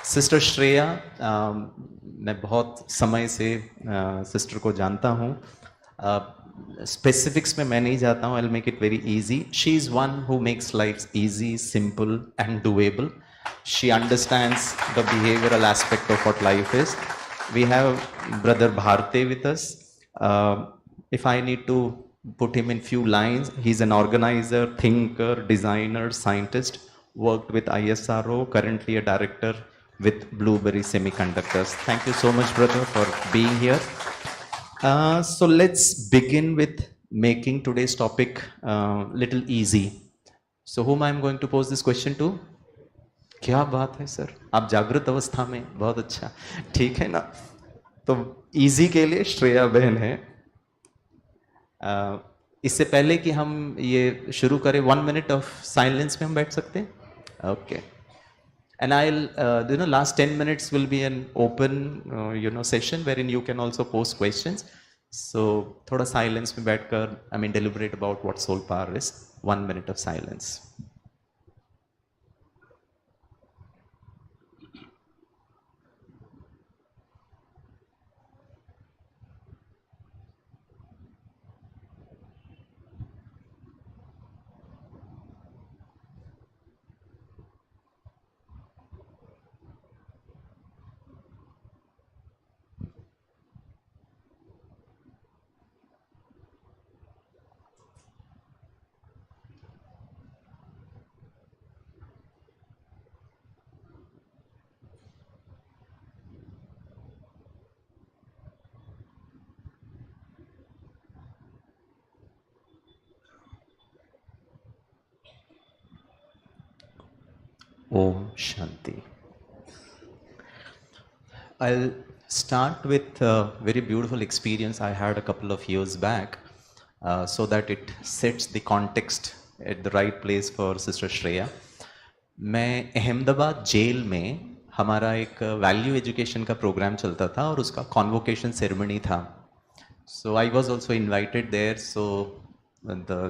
Sister Shreya, मैं बहुत समय से सिस्टर को जानता हूँ. स्पेसिफिक्स में मैं नहीं जाता हूँ. I will make it very easy. She is one who makes life easy, simple and doable. She understands the behavioral aspect of what life is. We have brother Bhaarathe with us. If I need to put him in few lines, he's an organizer, thinker, designer, scientist, worked with ISRO, currently a director with Blueberry Semiconductors. Thank you so much, brother, for being here. So let's begin with making today's topic little easy. So whom I am going to pose this question to? क्या बात है sir, आप जागृत अवस्था में, बहुत अच्छा, ठीक है ना. तो इजी के लिए श्रेया बहन है. इससे पहले कि हम ये शुरू करें, 1 मिनट ऑफ साइलेंस में हम बैठ सकते हैं. Okay. And I you know last 10 minutes will be an open session wherein you can also post questions. So थोड़ा साइलेंस में बैठकर I mean deliberate about what soul power is. 1 minute of silence. Om Shanti. I'll start with a very beautiful experience I had a couple of years back, so that it sets the context at the right place for Sister Shreya. मैं Ahmedabad jail में, हमारा एक value education का programme चलता था और उसका convocation ceremony था. So I was also invited there. So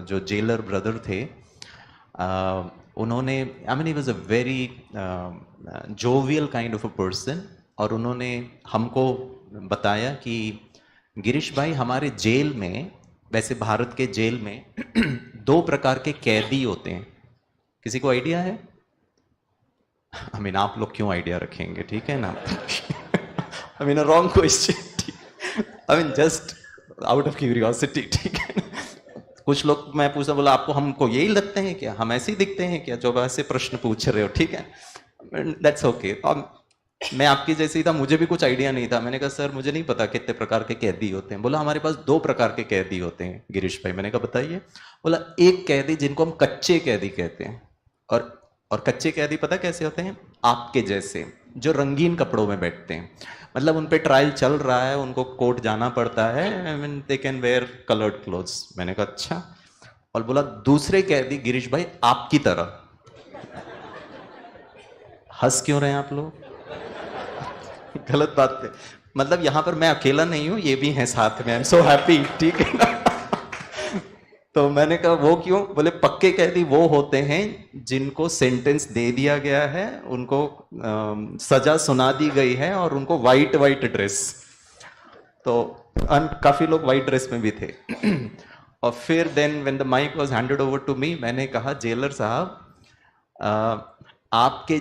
जो जेलर ब्रदर थे, उन्होंने, I mean he was a very jovial kind of a person, और उन्होंने हमको बताया कि गिरीश भाई, हमारे जेल में, वैसे भारत के जेल में 2 प्रकार के कैदी होते हैं. किसी को आइडिया है? आई मीन आप लोग क्यों आइडिया रखेंगे, ठीक है ना. I mean a wrong question. I mean just out of curiosity, ठीक है ना. कुछ लोग, मैं पूछा, बोला आपको हमको यही लगते हैं क्या, हम ऐसे ही दिखते हैं क्या, जो ऐसे प्रश्न पूछ रहे हो, ठीक है. That's okay. और मैं आपकी जैसे ही था, मुझे भी कुछ आइडिया नहीं था. मैंने कहा सर मुझे नहीं पता कितने प्रकार के कैदी होते हैं. बोला हमारे पास 2 प्रकार के कैदी होते हैं गिरीश भाई. मैंने कहा बताइए. बोला एक कैदी जिनको हम कच्चे कैदी कहते हैं, और कच्चे कैदी पता कैसे होते हैं? आपके जैसे, जो रंगीन कपड़ों में बैठते हैं. मतलब उन पे ट्रायल चल रहा है, उनको कोर्ट जाना पड़ता है. I mean they can wear coloured clothes. मैंने कहा अच्छा. और बोला दूसरे कैदी गिरीश भाई आपकी तरह. हंस क्यों रहे हैं आप लोग? गलत बात है. मतलब यहां पर मैं अकेला नहीं हूं, ये भी हैं साथ में. आई एम सो हैप्पी, ठीक है ना. तो मैंने कहा वो क्यों? बोले पक्के कैदी वो होते हैं जिनको सेंटेंस दे दिया गया है, उनको सजा सुना दी गई है, और उनको वाइट ड्रेस. तो काफी लोग वाइट ड्रेस में भी थे. और फिर then when the mic was handed over to me, मैंने कहा जेलर साहब, आपके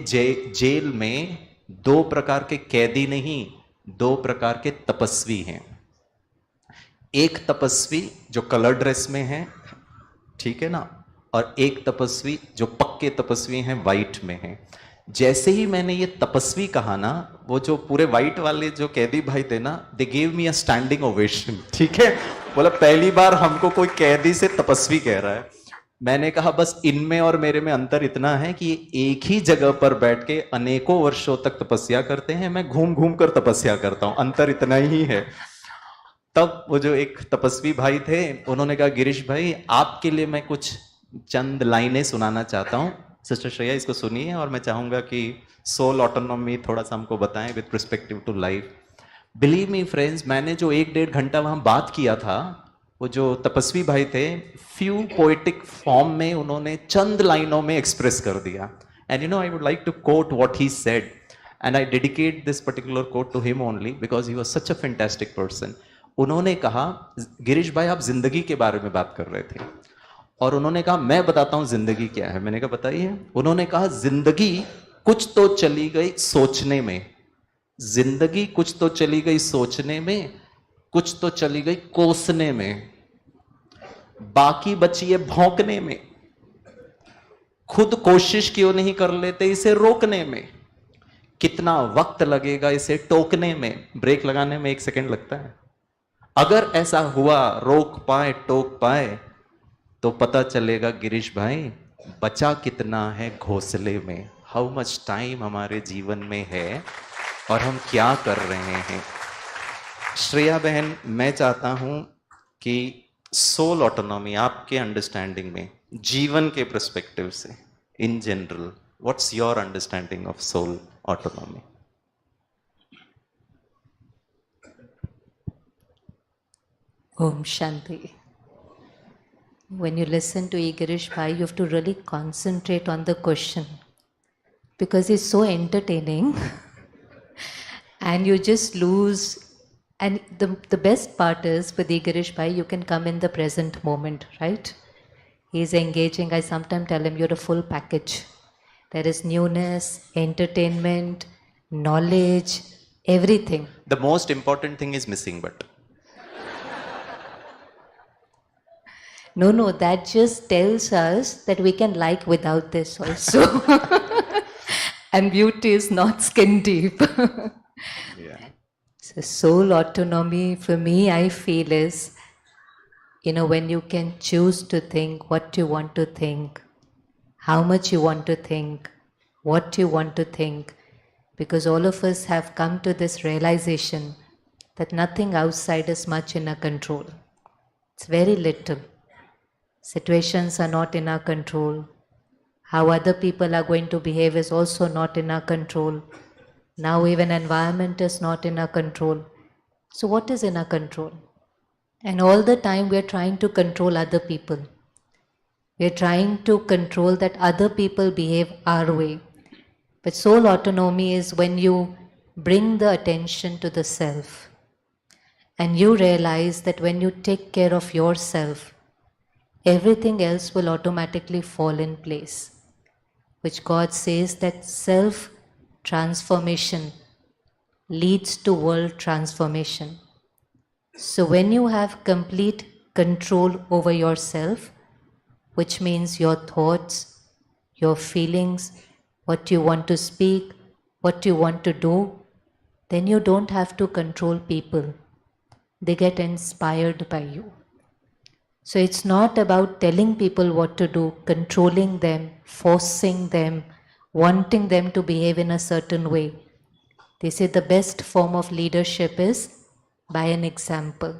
जेल में 2 प्रकार के कैदी नहीं, 2 प्रकार के तपस्वी हैं. एक तपस्वी जो कलर ड्रेस में है, ठीक है ना, और एक तपस्वी जो पक्के तपस्वी हैं, वाइट में हैं. जैसे ही मैंने ये तपस्वी कहा ना, वो जो पूरे वाइट वाले जो कैदी भाई थे ना, they gave me a standing ovation, ठीक है. बोला पहली बार हमको कोई कैदी से तपस्वी कह रहा है. मैंने कहा बस इनमें और मेरे में अंतर इतना है कि एक ही जगह पर बैठ के अनेकों वर्षों तक तपस्या करते हैं, मैं घूम घूम कर तपस्या करता हूं. अंतर इतना ही है. तब वो जो एक तपस्वी भाई थे, उन्होंने कहा गिरीश भाई आपके लिए मैं कुछ चंद लाइनें सुनाना चाहता हूं. सिस्टर श्रेया इसको सुनिए, और मैं चाहूंगा कि सोल ऑटोनॉमी थोड़ा सा हमको बताएं with respective to life. Believe me friends, मैंने जो 1-1.5 घंटा वहां बात किया था, वो जो तपस्वी भाई थे, फ्यू पोएटिक फॉर्म में उन्होंने चंद लाइनों में एक्सप्रेस कर दिया. And you know, I would like to quote what he said, and I dedicate this particular quote to him only because he was such a fantastic person. उन्होंने कहा, गिरीश भाई आप जिंदगी के बारे में बात कर रहे थे और उन्होंने कहा मैं बताता हूं जिंदगी क्या है. मैंने कहा बताइए. उन्होंने कहा जिंदगी कुछ तो चली गई सोचने में, जिंदगी कुछ तो चली गई सोचने में, कुछ तो चली गई कोसने में, बाकी बची है भौंकने में. खुद कोशिश क्यों नहीं कर लेते इसे रोकने में, कितना वक्त लगेगा इसे टोकने में. ब्रेक लगाने में 1 सेकंड लगता है. अगर ऐसा हुआ, रोक पाए टोक पाए, तो पता चलेगा गिरीश भाई बचा कितना है घोंसले में. हाउ मच टाइम हमारे जीवन में है और हम क्या कर रहे हैं. श्रेया बहन, मैं चाहता हूं कि सोल ऑटोनॉमी आपके अंडरस्टैंडिंग में, जीवन के पर्सपेक्टिव से, in general, what's your understanding of soul autonomy? Om Shanti. When you listen to Gireesh Bhai, you have to really concentrate on the question because it's so entertaining and you just lose. And the best part is with Gireesh Bhai, you can come in the present moment, right? He's engaging. I sometimes tell him, you're a full package. There is newness, entertainment, knowledge, everything. The most important thing is missing, but. No, that just tells us that we can like without this also. And beauty is not skin deep. Yeah. So soul autonomy for me, I feel is, when you can choose to think what you want to think, how much you want to think, what you want to think, because all of us have come to this realization that nothing outside is much in our control. It's very little. Situations are not in our control. How other people are going to behave is also not in our control. Now even environment is not in our control. So what is in our control? And all the time we are trying to control other people. We are trying to control that other people behave our way. But soul autonomy is when you bring the attention to the self. And you realize that when you take care of yourself, everything else will automatically fall in place. Which God says that self-transformation leads to world transformation. So when you have complete control over yourself, which means your thoughts, your feelings, what you want to speak, what you want to do, then you don't have to control people. They get inspired by you. So it's not about telling people what to do, controlling them, forcing them, wanting them to behave in a certain way. They say the best form of leadership is by an example.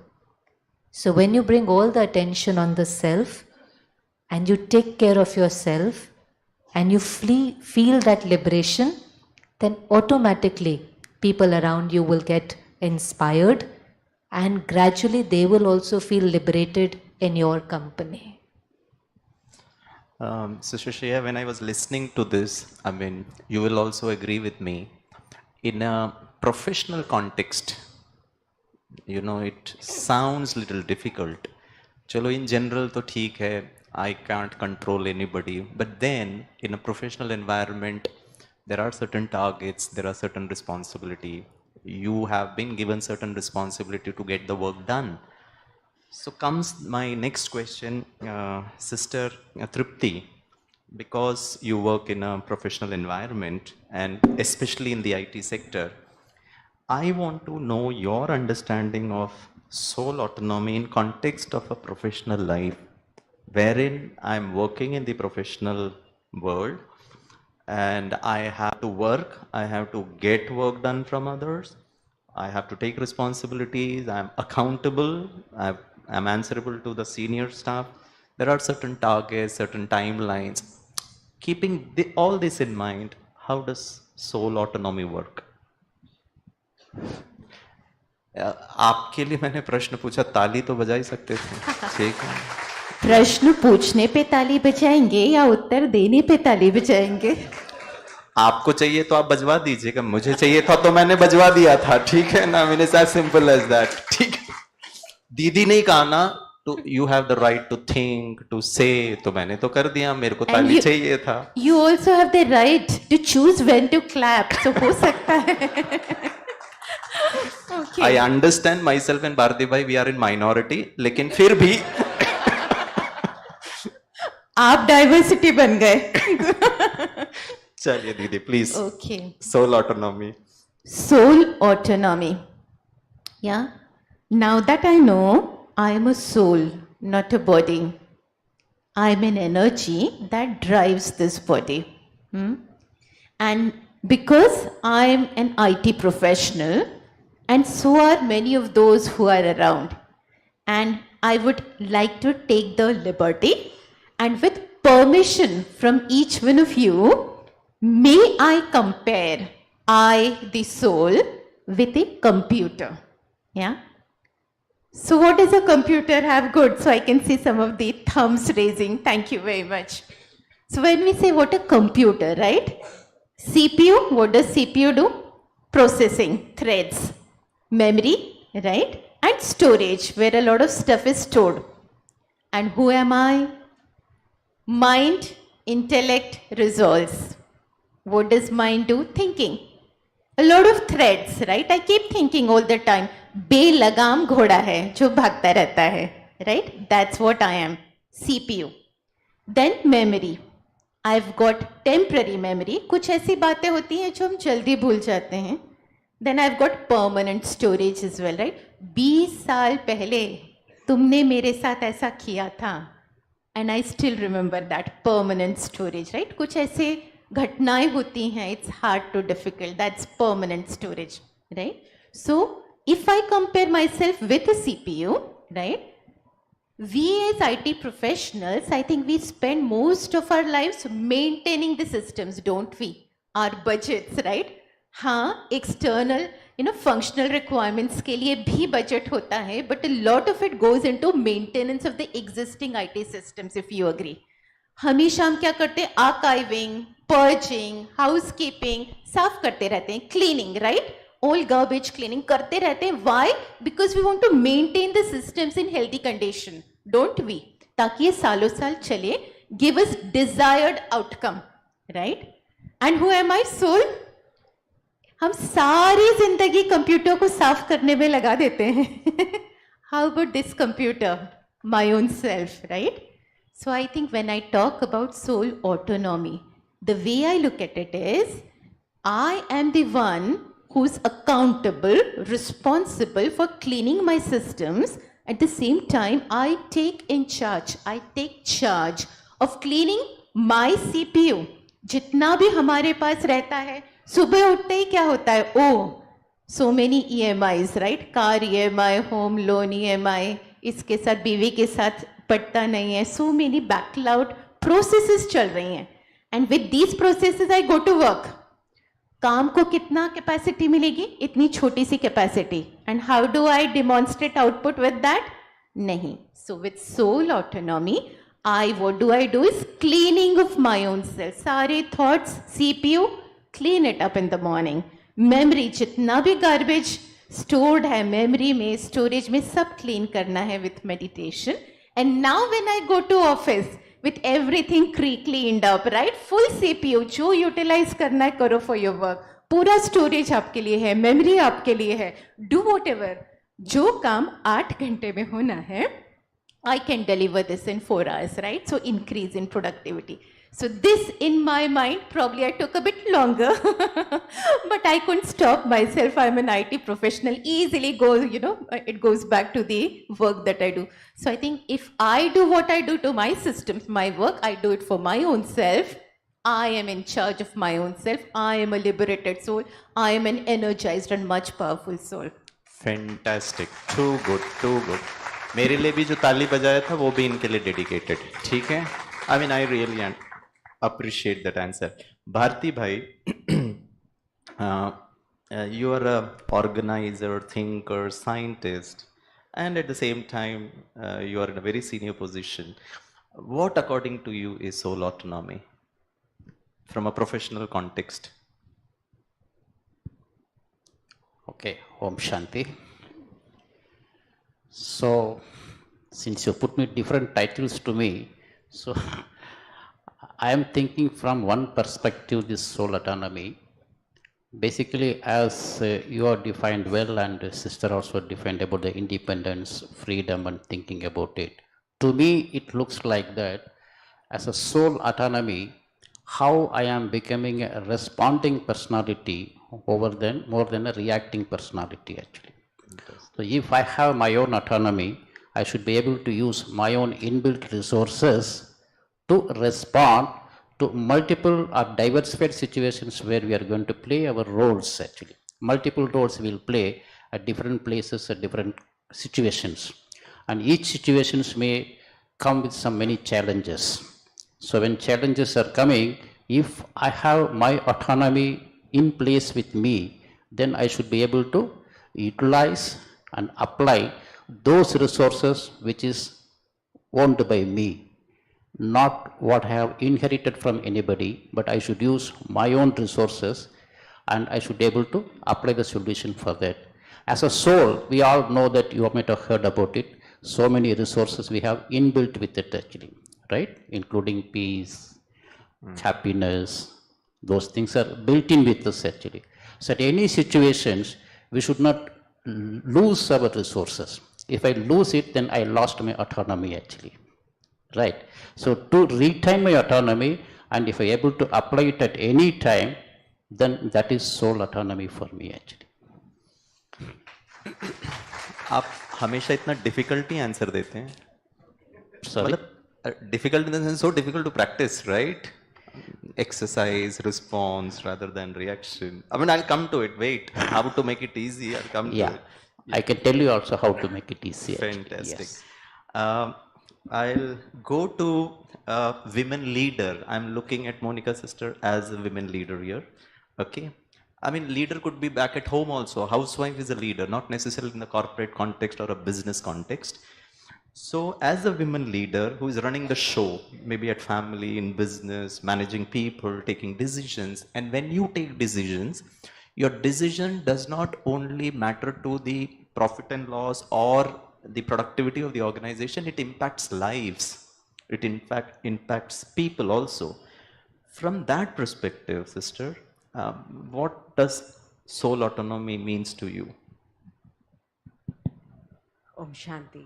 So when you bring all the attention on the self and you take care of yourself and you feel that liberation, then automatically people around you will get inspired and gradually they will also feel liberated in your company. So Shreya, when I was listening to this, you will also agree with me, in a professional context, it sounds little difficult. Chalo, in general to theek hai, I can't control anybody, but then in a professional environment, there are certain targets, there are certain responsibility. You have been given certain responsibility to get the work done. So comes my next question, Sister Tripti, because you work in a professional environment and especially in the IT sector, I want to know your understanding of soul autonomy in context of a professional life, wherein I'm working in the professional world and I have to work, I have to get work done from others, I have to take responsibilities, I'm accountable, I'm answerable to the senior staff. There are certain targets, certain timelines. Keeping all this in mind, how does soul autonomy work? आपके लिए मैंने प्रश्न पूछा, ताली तो बजा ही सकते थे. ठीक है. प्रश्न पूछने पे ताली बजाएंगे या उत्तर देने पे ताली बजाएंगे? आपको चाहिए तो आप बजवा दीजिएगा, मुझे चाहिए था तो मैंने बजवा दिया था, ठीक है ना? मैंने एज सिंपल एज दैट, ठीक है? दीदी ने कहा ना तो you have the right to think to say, तो मैंने तो कर दिया, मेरे को ताली चाहिए था. You also have the right to choose when to clap. So हो सकता है. Okay. I understand myself and Bharathi bhai, we are in minority, लेकिन फिर भी आप डाइवर्सिटी बन गए. चलिए दीदी please. Okay. Soul autonomy. Soul autonomy. Yeah. Now that I know I am a soul, not a body. I am an energy that drives this body. And because I am an IT professional, and so are many of those who are around, and I would like to take the liberty, and with permission from each one of you, may I compare I, the soul, with a computer. Yeah. So what does a computer have good? So I can see some of the thumbs raising. Thank you very much. So when we say what a computer, right? CPU, what does CPU do? Processing, threads, memory, right? And storage, where a lot of stuff is stored. And who am I? Mind, intellect, resolves. What does mind do? Thinking. A lot of threads, right? I keep thinking all the time. बेलगाम घोड़ा है जो भागता रहता है, right? That's what I am. CPU. Then memory. I've got temporary memory. कुछ ऐसी बातें होती हैं जो हम जल्दी भूल जाते हैं. Then I've got permanent storage as well, right? 20 साल पहले तुमने मेरे साथ ऐसा किया था. And I still remember that. Permanent storage, right? कुछ ऐसे घटनाएं होती हैं. It's hard to difficult. That's permanent storage, right? So if I compare myself with a CPU, right? We as IT professionals, I think we spend most of our lives maintaining the systems, don't we? Our budgets, right? हाँ, external, functional requirements के लिए भी budget होता है, but a lot of it goes into maintenance of the existing IT systems, if you agree. हमेशा हम क्या करते हैं? Archiving, purging, housekeeping, साफ करते रहते हैं, cleaning, right? All garbage cleaning करते रहते हैं. Why? Because we want to maintain the systems in healthy condition, don't we? ताकि ये सालों साल चले, give us desired outcome, right? And who am I? Soul. हम सारी जिंदगी कंप्यूटर को साफ करने में लगा देते हैं. How about this computer? My own self, right? So I think when I talk about soul autonomy, the way I look at it is, I am the one who's accountable, responsible for cleaning my systems. At the same time, I take charge of cleaning my CPU. जितना भी हमारे पास रहता है, सुबह उठते ही क्या होता है? Oh, so many EMIs, right? Car EMI, home loan EMI, इसके साथ बीवी के साथ पड़ता नहीं है. So many backlog processes चल रही हैं. And with these processes, I go to work. काम को कितना कैपेसिटी मिलेगी? इतनी छोटी सी capacity. And how do I demonstrate output with that? नहीं. So with soul autonomy, what do I do is cleaning of my own self. सारे thoughts, CPU, clean it up in the morning. Memory, जितना भी garbage stored है memory में, storage में, सब clean करना है with meditation. And now when I go to office, with everything cleaned up, right? Full CPU, जो utilize करना है करो for your work. पूरा storage आपके लिए है, memory आपके लिए है. Do whatever. जो काम 8 घंटे में होना है, I can deliver this in 4 hours, right? So increase in productivity. So this in my mind, probably I took a bit longer, but I couldn't stop myself. I'm an IT professional, easily goes, it goes back to the work that I do. So I think if I do what I do to my systems, my work, I do it for my own self. I am in charge of my own self. I am a liberated soul. I am an energized and much powerful soul. Fantastic. Too good, too good. मेरे लिए भी जो ताली बजाया था वो भी इनके लिए डेडिकेटेड. ठीक है? I mean, I really appreciate that answer. Bharati bhai, you are a organizer, thinker, scientist, and at the same time, you are in a very senior position. What, according to you, is soul autonomy? from a professional context. Okay, Om Shanti. So, since you put me different titles to me, so I am thinking from one perspective, this soul autonomy. Basically, as you are defined well, and sister also defined about the independence, freedom, and thinking about it. To me, it looks like that as a soul autonomy, how I am becoming a responding personality over than more than a reacting personality actually. So if I have my own autonomy, I should be able to use my own inbuilt resources to respond to multiple or diversified situations where we are going to play our roles actually. Multiple roles we will play at different places, at different situations. And each situations may come with some many challenges. So when challenges are coming, if I have my autonomy in place with me, then I should be able to utilize and apply those resources which is owned by me, not what I have inherited from anybody, but I should use my own resources and I should be able to apply the solution for that. As a soul, we all know that you might have heard about it. So many resources we have inbuilt with it actually, right? Including peace, happiness, those things are built in with us actually. So at any situations, we should not lose our resources. If I lose it, then I lost my autonomy actually. Right. So to retain my autonomy, and if I able to apply it at any time, then that is soul autonomy for me actually. आप हमेशा इतना difficulty answer देते हैं. Sorry. मतलब difficult in the sense, so difficult to practice, right? Exercise, response rather than reaction. I mean, I'll come to it. Wait, how to make it easy? I'll come to it. I can tell you also how to make it easy. Fantastic. Yes. I'll go to women leader. I'm looking at Monica sister as a women leader here. Okay. I mean, leader could be back at home also. Housewife is a leader, not necessarily in the corporate context or a business context. So as a women leader who is running the show, maybe at family, in business, managing people, taking decisions, and when you take decisions, your decision does not only matter to the profit and loss or the productivity of the organization, it impacts lives. It in fact impacts people also. From that perspective, sister, what does soul autonomy means to you? Om Shanti.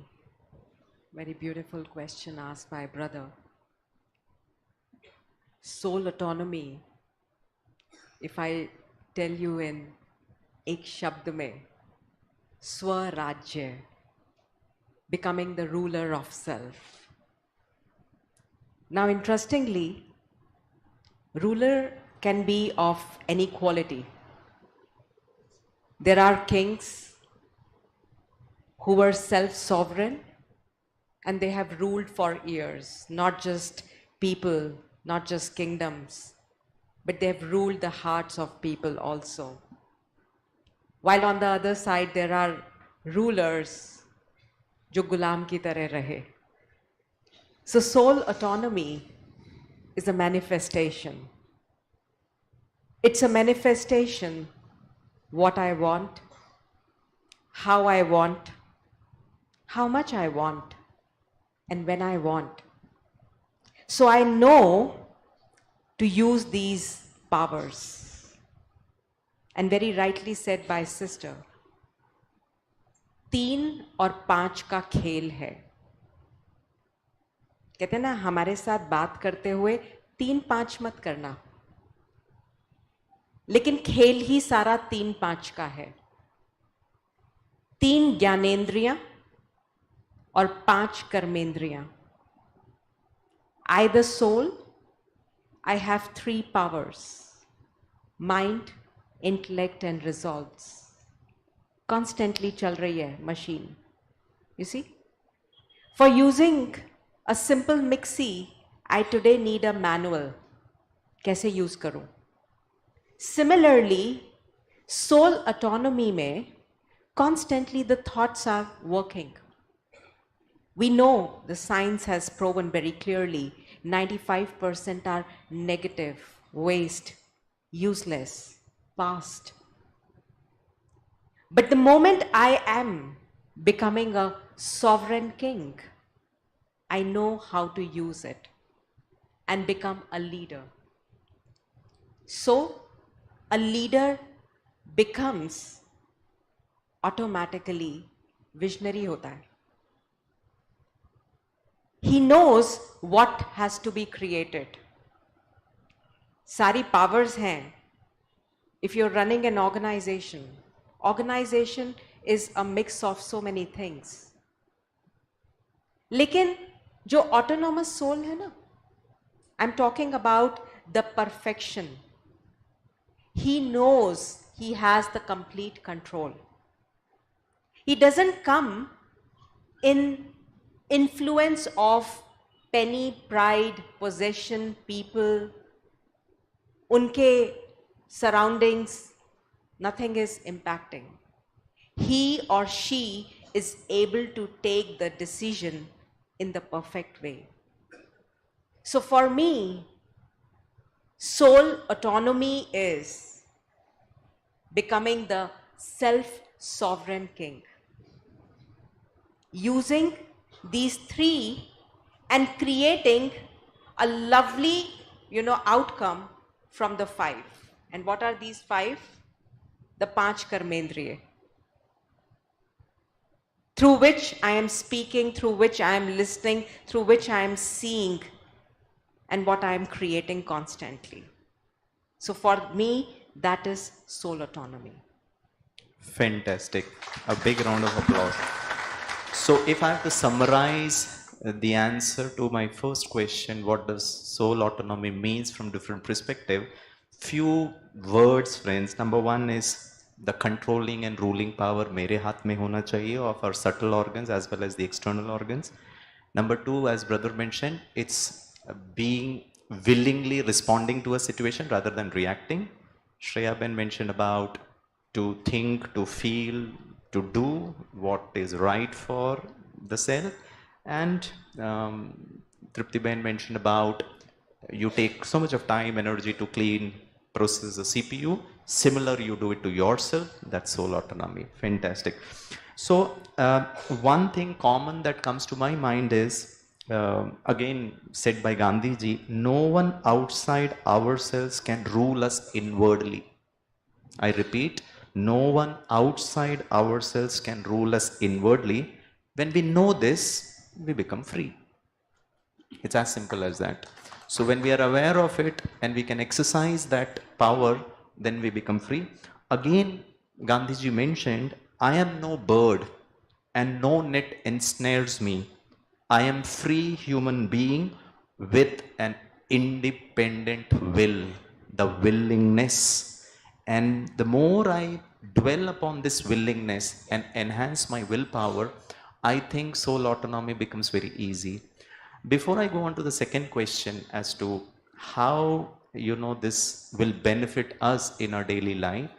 Very beautiful question asked by brother. Soul autonomy, if I tell you in ek shabd mein, swarajya, becoming the ruler of self. Now interestingly, ruler can be of any quality. There are kings who were self-sovereign and they have ruled for years, not just people, not just kingdoms, but they have ruled the hearts of people also. While on the other side, there are rulers jo gulam ki tarah rahe. So soul autonomy is a manifestation. It's a manifestation what I want, how I want, how much I want, and when I want. So I know to use these powers. And very rightly said by sister, 3 और 5 का खेल है. कहते हैं ना, हमारे साथ बात करते हुए 3-5 मत करना, लेकिन खेल ही सारा 3-5 का है. 3 ज्ञानेंद्रियां और 5 कर्मेंद्रियां. I, the soul, I have 3 powers: mind, intellect and resolves. Constantly चल रही है machine. You see? For using a simple mixie, I today need a manual. कैसे use करूं? Similarly, soul autonomy में constantly the thoughts are working. We know the science has proven very clearly 95% are negative waste, useless, past. But the moment I am becoming a sovereign king, I know how to use it and become a leader. So, a leader becomes automatically visionary hota hai. He knows what has to be created. Sari powers hain. If you're running an organization is a mix of so many things. लेकिन जो autonomous soul है ना, I'm talking about the perfection. He knows he has the complete control. He doesn't come in influence of penny, pride, possession, people, unke surroundings, nothing is impacting. He or she is able to take the decision in the perfect way. So for me, soul autonomy is becoming the self-sovereign king. Using these three and creating a lovely, outcome from the 5. And what are these 5? The 5 karmendriye. Through which I am speaking, through which I am listening, through which I am seeing, and what I am creating constantly. So for me, that is soul autonomy. Fantastic. A big round of applause. So if I have to summarize the answer to my first question, what does soul autonomy means from different perspective, few words, friends. Number 1 is the controlling and ruling power mere haath mein hona chahiye of our subtle organs as well as the external organs. Number 2, as brother mentioned, it's being willingly responding to a situation rather than reacting. Shreya Ben mentioned about to think, to feel, to do what is right for the self. And Tripti Ben mentioned about you take so much of time, energy to clean, process the CPU. Similar, you do it to yourself. That's soul autonomy. Fantastic. So one thing common that comes to my mind is, again said by Gandhi ji, no one outside ourselves can rule us inwardly. I repeat, no one outside ourselves can rule us inwardly. When we know this, we become free. It's as simple as that. So when we are aware of it and we can exercise that power, then we become free. Again, Gandhiji mentioned, I am no bird and no net ensnares me. I am free human being with an independent will, the willingness. And the more I dwell upon this willingness and enhance my willpower, I think soul autonomy becomes very easy. Before I go on to the second question as to how this will benefit us in our daily life,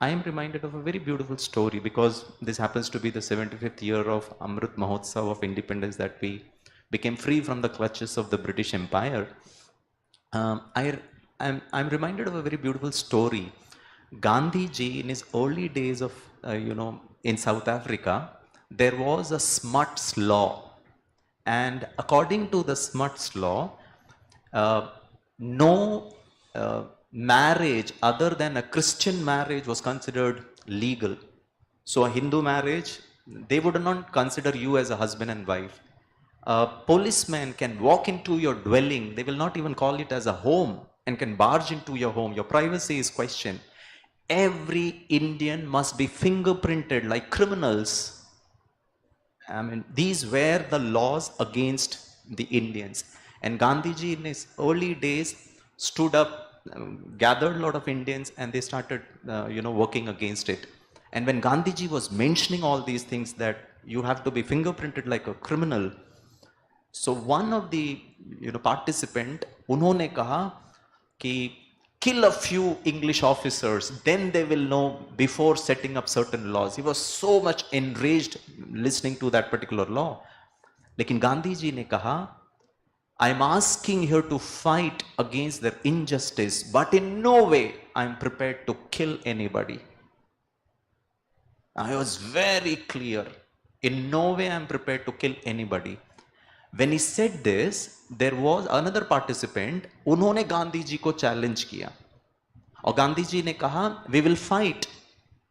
I am reminded of a very beautiful story, because this happens to be the 75th year of Amrit Mahotsav of independence, that we became free from the clutches of the British Empire. I'm reminded of a very beautiful story. Gandhi ji, in his early days of in South Africa, there was a Smuts law, and according to the Smuts law, no marriage other than a Christian marriage was considered legal. So a Hindu marriage, they would not consider you as a husband and wife. A policeman can walk into your dwelling, they will not even call it as a home, and can barge into your home. Your privacy is questioned. Every Indian must be fingerprinted like criminals. I mean, these were the laws against the Indians. And Gandhiji in his early days stood up, gathered a lot of Indians, and they started, working against it. And when Gandhiji was mentioning all these things, that you have to be fingerprinted like a criminal, so one of the participant, unhone kaha ki kill a few English officers, then they will know before setting up certain laws. He was so much enraged listening to that particular law. Lekin Gandhi ji ne kaha I'm asking here to fight against their injustice, but in no way I'm prepared to kill anybody. I was very clear. In no way I'm prepared to kill anybody. When he said this, there was another participant, उन्होंने गांधी जी को challenge किया और गांधी जी ने कहा, we will fight.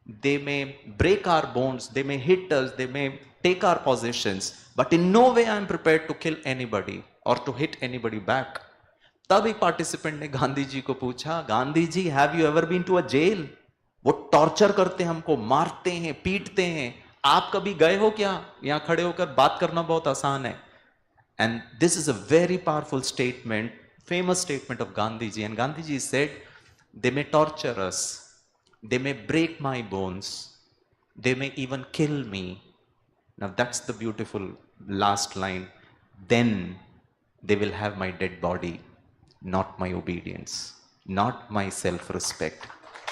They may break our bones, they may hit us, they may take our possessions, but in no way I am prepared to kill anybody or to hit anybody back. तब एक participant ने गांधी जी को पूछा, Gandhi ji, have you ever been to a jail? वो torture करते हैं हमको, मारते हैं, पीटते हैं, आप कभी गए हो क्या? यहां खड़े होकर बात करना बहुत आसान है. And this is a very powerful statement, famous statement of Gandhiji. And Gandhiji said, they may torture us, they may break my bones, they may even kill me. Now that's the beautiful last line. Then they will have my dead body, not my obedience, not my self-respect,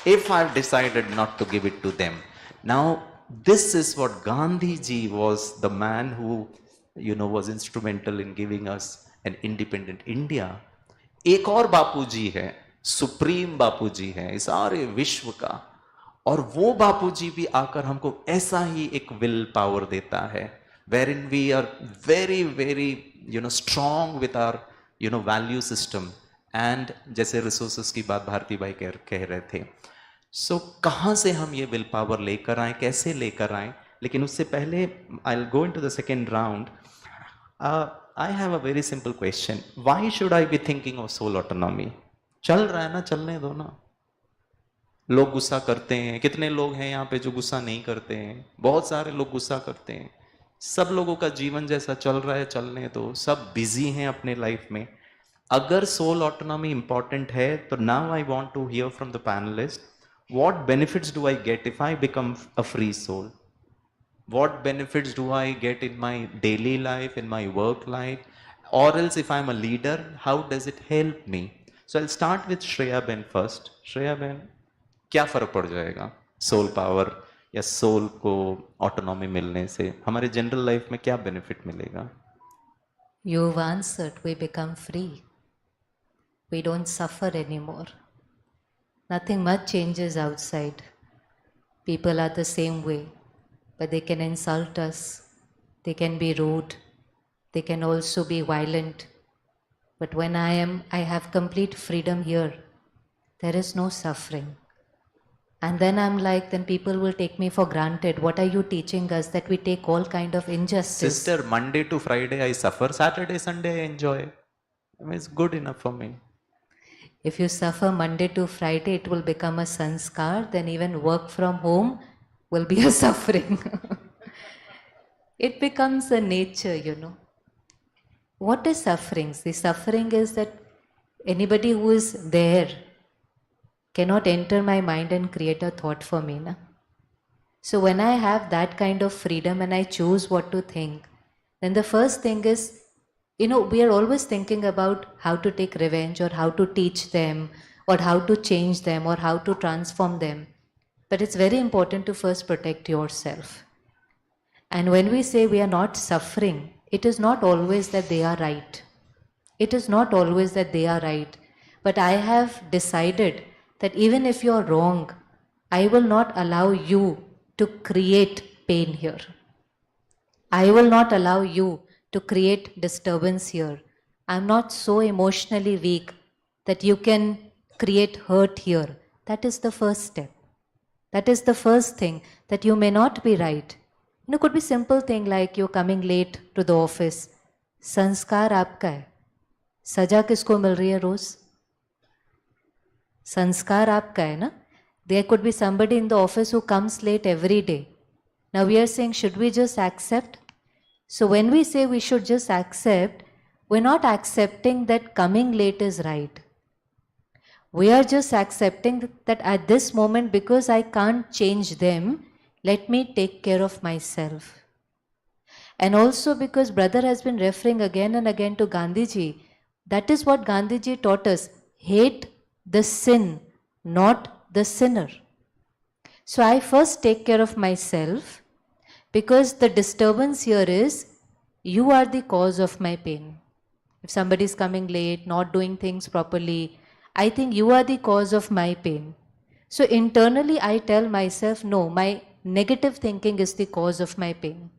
if I've decided not to give it to them. Now, this is what Gandhiji was, the man who, was instrumental in giving us an independent India. एक और बापूजी है, supreme बापूजी है इस सारे विश्व का, और वो बापूजी भी आकर हमको ऐसा ही एक विल पावर देता है, wherein we are very very strong with our value system. And जैसे रिसोर्सेस की बात भारती भाई कह रहे थे, सो कहाँ से हम ये विल पावर लेकर आए, कैसे लेकर आए? लेकिन उससे पहले I will go into the second round. I have a very simple question. Why should I be thinking of soul autonomy? चल रहा है ना, चलने दो ना. लोग गुस्सा करते हैं, कितने लोग हैं यहाँ पे जो गुस्सा नहीं करते हैं? बहुत सारे लोग गुस्सा करते हैं. सब लोगों का जीवन जैसा चल रहा है, चलने दो. सब बिजी हैं अपने लाइफ में. अगर सोल ऑटोनॉमी इंपॉर्टेंट है तो now I want to hear from the panelist, what benefits do I get if I become a free soul? What benefits do I get in my daily life, in my work life? Or else if I'm a leader, how does it help me? So I'll start with Shreya Ben first. Shreya Ben, क्या फर्क पड़ जाएगा soul power या soul को autonomy मिलने से? हमारे general life में क्या बेनिफिट मिलेगा? You've answered, we become free. We don't suffer anymore. Nothing much changes outside. People are the same way, but they can insult us, they can be rude, they can also be violent. But when I have complete freedom here, there is no suffering. And then I'm like, then people will take me for granted. What are you teaching us, that we take all kind of injustice? Sister, Monday to Friday I suffer, Saturday, Sunday I enjoy. I mean, it's good enough for me. If you suffer Monday to Friday, it will become a sanskar, then even work from home will be a suffering. It becomes a nature, What is suffering? The suffering is that anybody who is there cannot enter my mind and create a thought for me. Na? So when I have that kind of freedom and I choose what to think, then the first thing is, we are always thinking about how to take revenge or how to teach them or how to change them or how to transform them. But it's very important to first protect yourself. And when we say we are not suffering, it is not always that they are right. It is not always that they are right. But I have decided that even if you are wrong, I will not allow you to create pain here. I will not allow you to create disturbance here. I'm not so emotionally weak that you can create hurt here. That is the first step. That is the first thing, that you may not be right. It could be simple thing like you're coming late to the office. संस्कार आपका है, सजा किसको मिल रही है रोज? संस्कार आपका है ना? There could be somebody in the office who comes late every day. Now we are saying, should we just accept? So when we say we should just accept, we're not accepting that coming late is right. We are just accepting that at this moment, because I can't change them, let me take care of myself. And also because brother has been referring again and again to Gandhiji, that is what Gandhiji taught us. Hate the sin, not the sinner. So I first take care of myself, because the disturbance here is, you are the cause of my pain. if somebody is coming late, not doing things properly, I think you are the cause of my pain. So internally I tell myself, no, my negative thinking is the cause of my pain.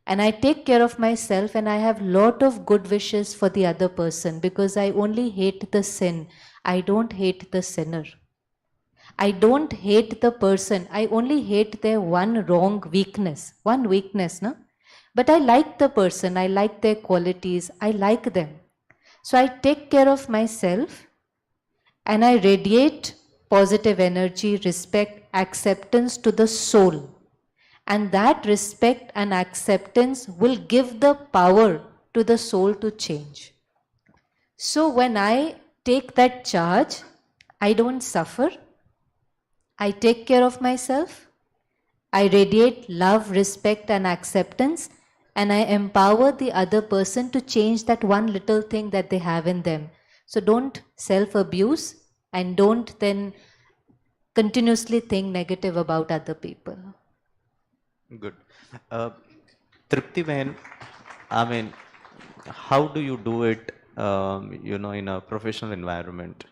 And I take care of myself and I have lot of good wishes for the other person because I only hate the sin. I don't hate the sinner. I don't hate the person. I only hate their one wrong weakness. One weakness, no? But I like the person. I like their qualities. I like them. So I take care of myself and I radiate positive energy, respect, acceptance to the soul. And that respect and acceptance will give the power to the soul to change. So when I take that charge, I don't suffer. I take care of myself. I radiate love, respect, and acceptance, and I empower the other person to change that one little thing that they have in them. So don't self-abuse and don't then continuously think negative about other people. Good. Tripti Behan, I mean, how do you do it, in a professional environment?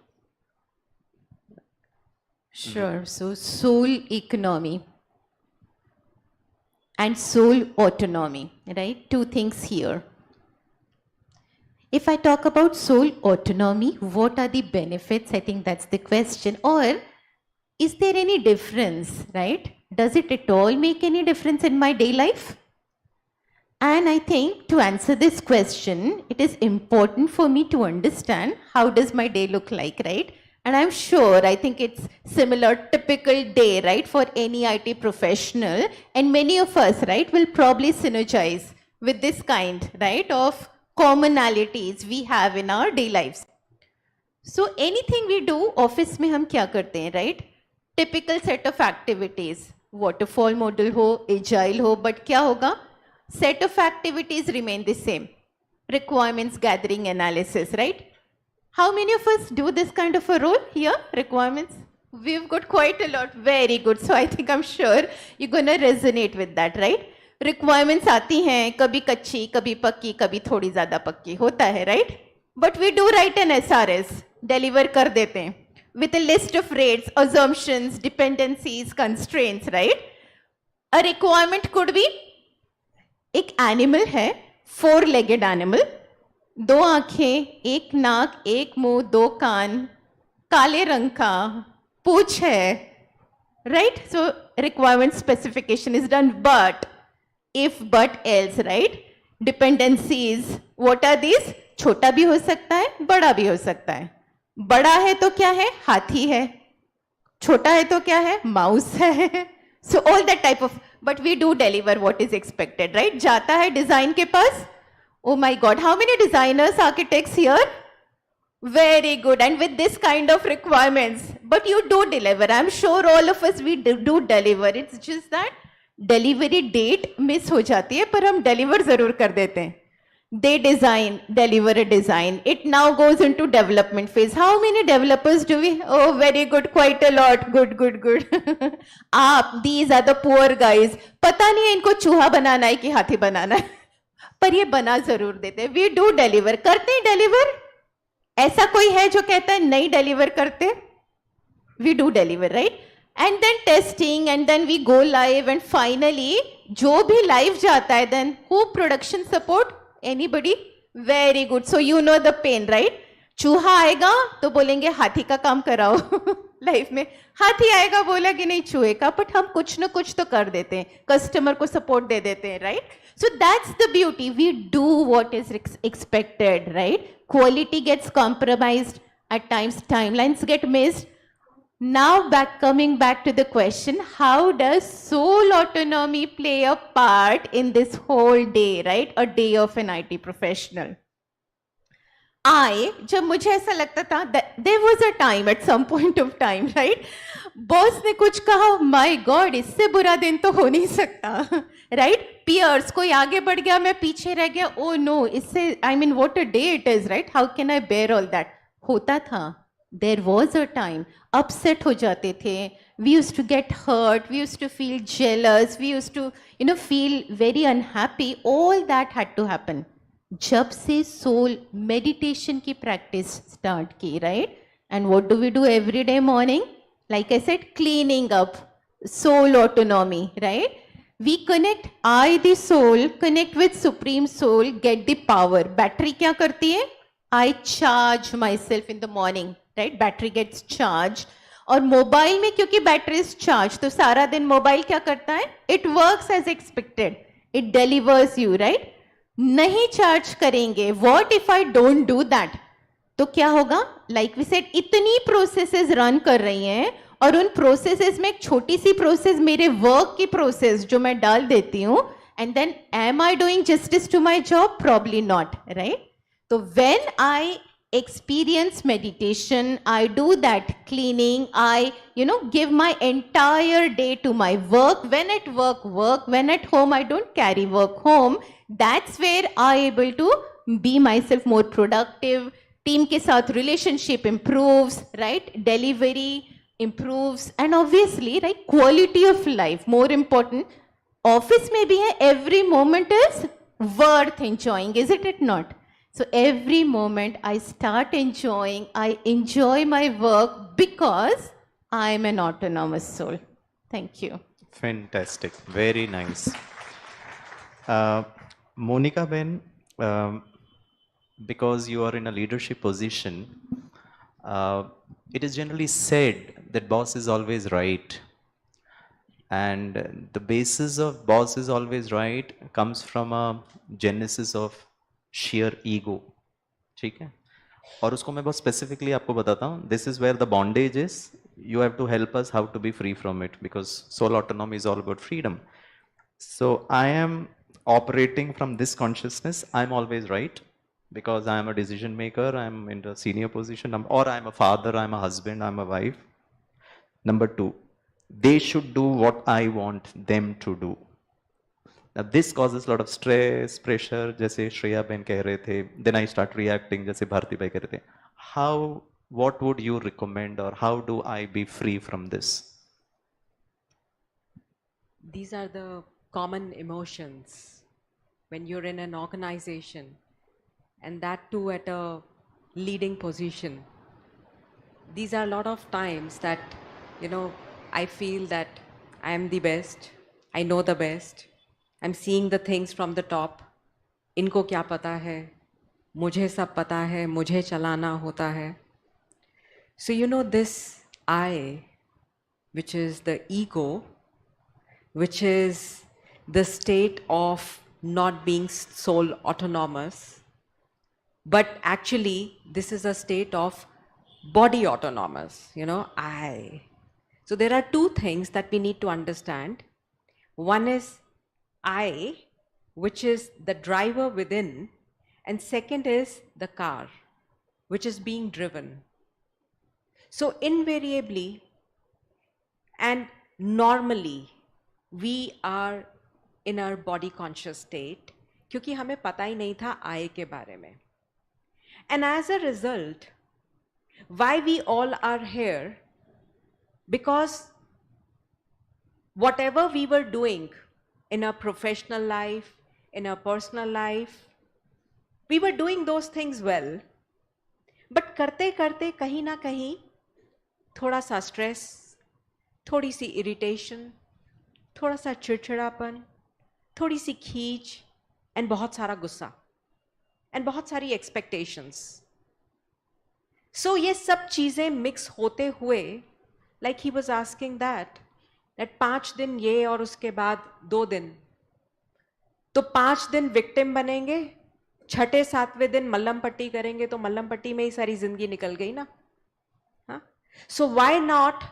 Sure. So soul economy and soul autonomy, right? Two things here. If I talk about soul autonomy, what are the benefits? I think that's the question. Or is there any difference, right? Does it at all make any difference in my day life? And I think to answer this question, it is important for me to understand how does my day look like, right? And I'm sure, I think it's similar, typical day, right, for any IT professional. And many of us, right, will probably synergize with this kind, right, of commonalities we have in our day lives. So anything we do, office में हम क्या करते हैं, right? Typical set of activities, waterfall model हो, agile हो, but क्या होगा? Set of activities remain the same. Requirements gathering analysis, right? How many of us do this kind of a role here? Requirements? We've got quite a lot. Very good. So I think I'm sure you're going to resonate with that, right? Requirements आती हैं, कभी कच्ची, कभी पक्की, कभी थोड़ी ज़्यादा पक्की होता है, right? But we do write an SRS, deliver कर देते हैं, with a list of rates, assumptions, dependencies, constraints, right? A requirement could be एक animal है, four-legged animal, दो आंखें, एक नाक, एक मुंह, दो कान, काले रंग का, पूंछ है, right? So requirement specification is done, but if, but else, right? Dependencies, what are these? छोटा भी हो सकता है, बड़ा भी हो सकता है. बड़ा है तो क्या है? हाथी है. छोटा है तो क्या है? माउस है. So all that type of, but we do deliver what is expected, right? जाता है डिजाइन के पास. Oh my God, how many designers, architects here? Very good, and with this kind of requirements, but you do deliver. I'm sure all of us, we do deliver. It's just that delivery date miss हो जाती है, पर हम deliver ज़रूर कर देते हैं. They design, deliver a design. It now goes into development phase. How many developers do we? Oh, very good, quite a lot. Good, good, good. आप, these are the poor guys. पता नहीं है इनको चूहा बनाना है कि हाथी बनाना है. पर ये बना जरूर देते हैं. We do deliver. करते हैं deliver? ऐसा कोई है जो कहता है नहीं deliver करते? We do deliver, right? And then testing, and then we go live, and finally जो भी live जाता है, then who production support? Anybody? Very good. So you know the pain, right? चूहा आएगा तो बोलेंगे हाथी का काम कराओ. लाइफ में हाथी आएगा बोला कि नहीं चूहे का, बट हम कुछ ना कुछ तो कर देते हैं, कस्टमर को सपोर्ट दे देते हैं, right? So that's the beauty. We do what is expected, right? Quality gets compromised. At times, timelines get missed. Now, coming back to the question, how does soul autonomy play a part in this whole day, right? A day of an IT professional. जब मुझे ऐसा लगता था, there was a time, at some point of time, right? Boss ने कुछ कहा, my God, इससे बुरा दिन तो हो नहीं सकता, right? Peers, कोई आगे बढ़ गया, मैं पीछे रह गया, oh no, इससे, I mean, what a day it is, right? How can I bear all that? होता था. There was a time, upset हो जाते थे. We used to get hurt. We used to feel jealous. We used to, feel very unhappy. All that had to happen. जब से soul meditation की practice start की, right? And what do we do every day morning? Like I said, cleaning up, soul autonomy, right? We connect, I the soul connect with supreme soul, get the power. Battery क्या करती है? I charge myself in the morning, right? Battery gets charged. और mobile में क्योंकि battery is charge, तो सारा दिन mobile क्या करता है? It works as expected, it delivers you, right? नहीं चार्ज करेंगे, what if I don't do that? तो क्या होगा? लाइक वी सेड, इतनी प्रोसेसेस रन कर रही हैं और उन प्रोसेसेस में एक छोटी सी प्रोसेस, मेरे वर्क की प्रोसेस जो मैं डाल देती हूँ, and then am I doing justice to my job? Probably not, right? तो when I experience meditation, I do that cleaning, I give my entire day to my work. When at work, when at home, I don't carry work home. That's where I able to be myself more productive. Team के साथ relationship improves, right? Delivery improves, and obviously, right, quality of life more important. Office में भी है, every moment is worth enjoying, is it not? So every moment I start enjoying, I enjoy my work because I am an autonomous soul. Thank you. Fantastic. Very nice. Monica Ben, because you are in a leadership position, it is generally said that boss is always right. And the basis of boss is always right comes from a genesis of sheer ego. ठीक है? और उसको मैं बहुत specifically आपको बताता हूँ. This is where the bondage is. You have to help us how to be free from it, because soul autonomy is all about freedom. So I am operating from this consciousness. I'm always right because I am a decision maker. I'm in a senior position, or I'm a father, I'm a husband, I'm a wife. Number two, they should do what I want them to do. Now this causes a lot of stress, pressure, जैसे श्रेया बहन कह रहे थे. Then I start reacting, जैसे भारती भाई कह रहे थे. What would you recommend, or how do I be free from this? These are the common emotions when you're in an organization, and that too at a leading position. These are a lot of times that, I feel that I am the best, I know the best, I'm seeing the things from the top. इनको क्या पता है, मुझे सब पता है, मुझे चलाना होता है. So this I, which is the ego, which is the state of not being soul autonomous, but actually this is a state of body autonomous, I. So there are two things that we need to understand. One is I, which is the driver within, and second is the car, which is being driven. So invariably and normally we are in our body conscious state, क्योंकि हमें पता ही नहीं था I के बारे में. And as a result, why we all are here? Because whatever we were doing in our professional life, in our personal life, we were doing those things well, but करते करते कहीं ना कहीं थोड़ा सा स्ट्रेस, थोड़ी सी इरिटेशन, थोड़ा सा चिड़चिड़ापन, थोड़ी सी खींच, एंड बहुत सारा गुस्सा, एंड बहुत सारी एक्सपेक्टेशंस. सो ये सब चीजें मिक्स होते हुए, like he was asking that 5 दिन ये और उसके बाद 2 दिन, तो 5 दिन विक्टिम बनेंगे, छठे 7वें दिन मल्लम पट्टी करेंगे, तो मल्लम पट्टी में ही सारी जिंदगी निकल गई ना. So why not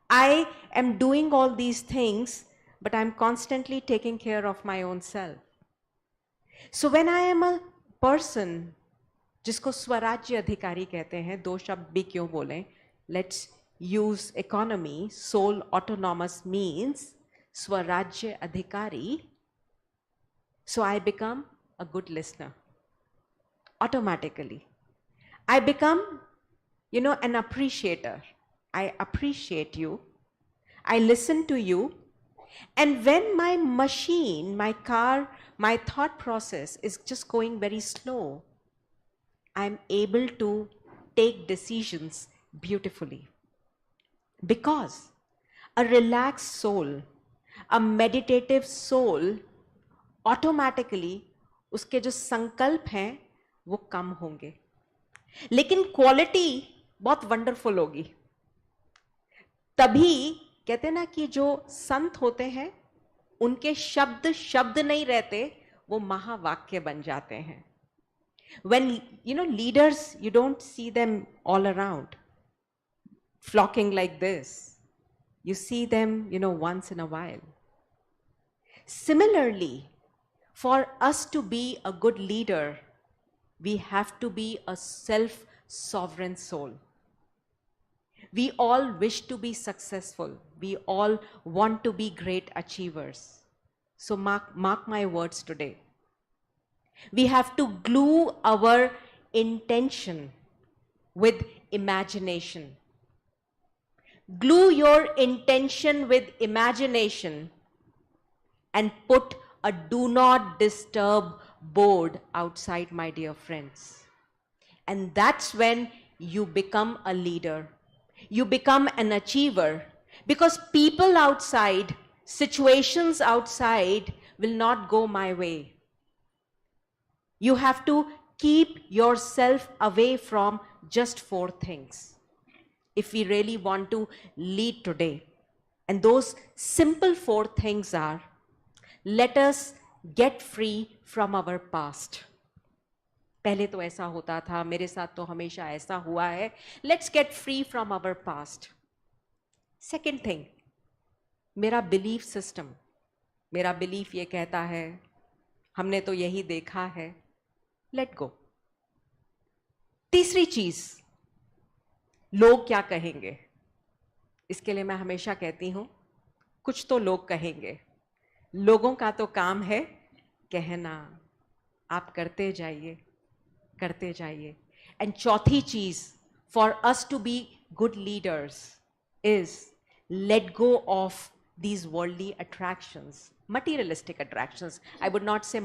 I am doing all these things, but I'm constantly taking care of my own self. So when I am a person, जिसको स्वराज्य अधिकारी कहते हैं, 2 शब्द भी क्यों बोलें, let's use economy. Soul autonomous means Swarajya Adhikari. So I become a good listener. Automatically. I become, an appreciator. I appreciate you. I listen to you. And when my machine, my car, my thought process is just going very slow, I'm able to take decisions beautifully. Because a relaxed soul, a meditative soul, automatically उसके जो संकल्प हैं वो कम होंगे, लेकिन quality बहुत wonderful होगी. तभी कहते हैं ना कि जो संत होते हैं उनके शब्द शब्द नहीं रहते, वो महावाक्य बन जाते हैं. When leaders, you don't see them all around flocking like this. You see them, once in a while. Similarly, for us to be a good leader, we have to be a self-sovereign soul. We all wish to be successful. We all want to be great achievers. So mark my words today. We have to glue our intention with imagination. Glue your intention with imagination and put a do not disturb board outside, my dear friends. And that's when you become a leader. You become an achiever, because people outside, situations outside will not go my way. You have to keep yourself away from just 4 things if we really want to lead today. And those simple 4 things are: let us get free from our past. पहले तो ऐसा होता था, मेरे साथ तो हमेशा ऐसा हुआ है. Let's get free from our past. Second thing, मेरा belief system. मेरा belief ये कहता है, हमने तो यही देखा है. Let go. तीसरी चीज, लोग क्या कहेंगे. इसके लिए मैं हमेशा कहती हूं, कुछ तो लोग कहेंगे. लोगों का तो काम है कहना, आप करते जाइए, करते जाइए. एंड चौथी चीज, for us to be good leaders, is let go of these worldly attractions, materialistic attractions. I would not say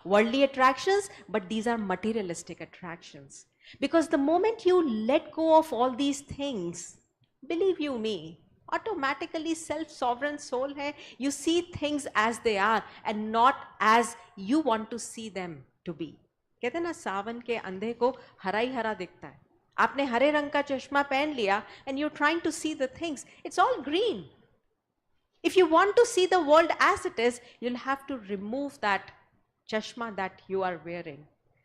worldly attractions, but these are materialistic attractions. Because the moment you let go of all these things, believe you me, automatically self-sovereign soul hai, you see things as they are and not as you want to see them to be. कहते हैं ना, सावन के अंधे को हरा ही हरा दिखता है. आपने हरे रंग का चश्मा पहन लिया and you're trying to see the things. It's all green. If you want to see the world as it is, you'll have to remove that chashma that you are wearing.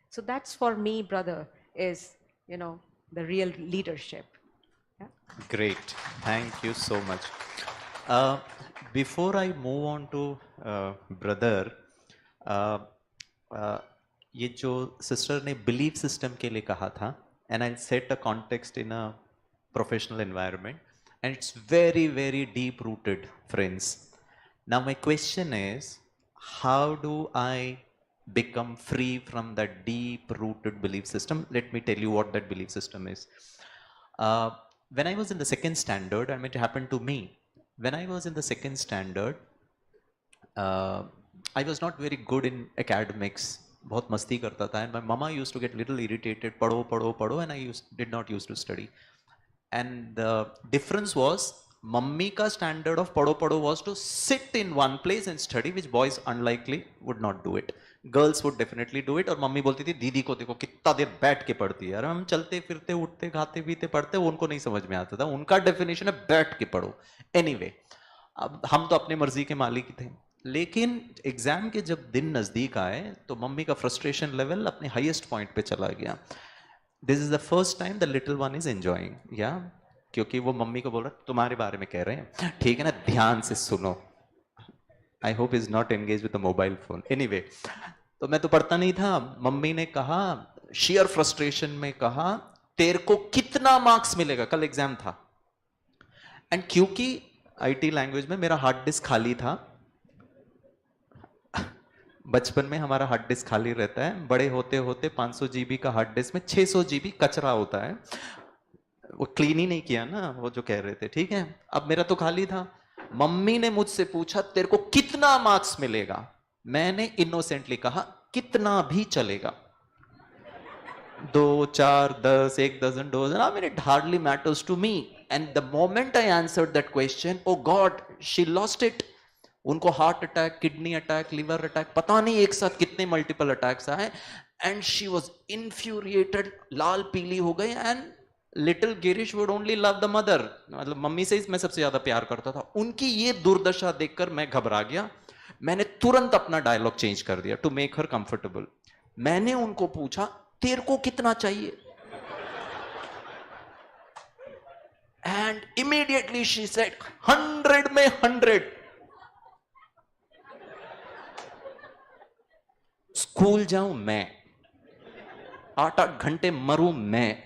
So that's for me, brother, is, the real leadership. Yeah? Great. Thank you so much. Before I move on to brother, ये जो sister ने belief system के लिए कहा था, and I'll set a context in a professional environment, and it's very, very deep rooted, friends. Now my question is, how do I become free from that deep rooted belief system? Let me tell you what that belief system is. When I was in the 2nd standard, I mean, it happened to me. When I was in the 2nd standard, I was not very good in academics. बहुत मस्ती करता था, and my mama used to get little irritated, पढ़ो पढ़ो पढ़ो, and I did not used to study. And the difference was, mummy का standard of पढ़ो पढ़ो was to sit in one place and study, which boys unlikely would not do it. Girls would definitely do it. और mummy बोलती थी, दीदी को देखो कितना देर बैठ के पढ़ती है. यार हम चलते फिरते उठते खाते पीते पढ़ते, उनको नहीं समझ में आता था. उनका डेफिनेशन है बैठ के पढ़ो. Anyway, अब हम तो अपनी मर्जी के मालिक थे. लेकिन एग्जाम के जब दिन नजदीक आए तो मम्मी का फ्रस्ट्रेशन लेवल अपने हाईएस्ट पॉइंट पे चला गया. This is the first time the little one is enjoying, या क्योंकि वो मम्मी को बोल रहा तुम्हारे बारे में कह रहे हैं, ठीक है ना, ध्यान से सुनो. I hope is not engage with the mobile phone. Anyway, तो मैं तो पढ़ता नहीं था. मम्मी ने कहा, शेयर फ्रस्ट्रेशन में कहा, तेरे को कितना मार्क्स मिलेगा, कल एग्जाम था. एंड क्योंकि आईटी लैंग्वेज में मेरा हार्ड डिस्क खाली था, बचपन में हमारा हार्ड डिस्क खाली रहता है, बड़े होते होते 500 जीबी का हार्ड डिस्क में 600 जीबी कचरा होता है. वो क्लीन ही नहीं किया ना, वो जो कह रहे थे, ठीक है. अब मेरा तो खाली था. मम्मी ने मुझसे पूछा तेरे को कितना मार्क्स मिलेगा, मैंने इनोसेंटली कहा कितना भी चलेगा, 2, 4, 10, 1 dozen, 2 dozen, I mean it hardly matters to me. And the moment I answered that question, oh God, she lost it. उनको heart attack, kidney attack, liver attack, पता नहीं एक साथ कितने मल्टीपल अटैक्स आए, एंड शी वाज इन्फ्यूरिएटेड, लाल पीली हो गई. And little Girish would only love the mother, मतलब मम्मी से मैं सबसे ज्यादा प्यार करता था. उनकी ये दुर्दशा देखकर मैं घबरा गया. मैंने तुरंत अपना डायलॉग चेंज कर दिया टू मेक हर कंफर्टेबल. मैंने उनको पूछा तेरे को कितना चाहिए, एंड इमीडिएटली शी सेड 100 में 100. स्कूल जाऊं मैं, 8-8 घंटे मरूं मैं,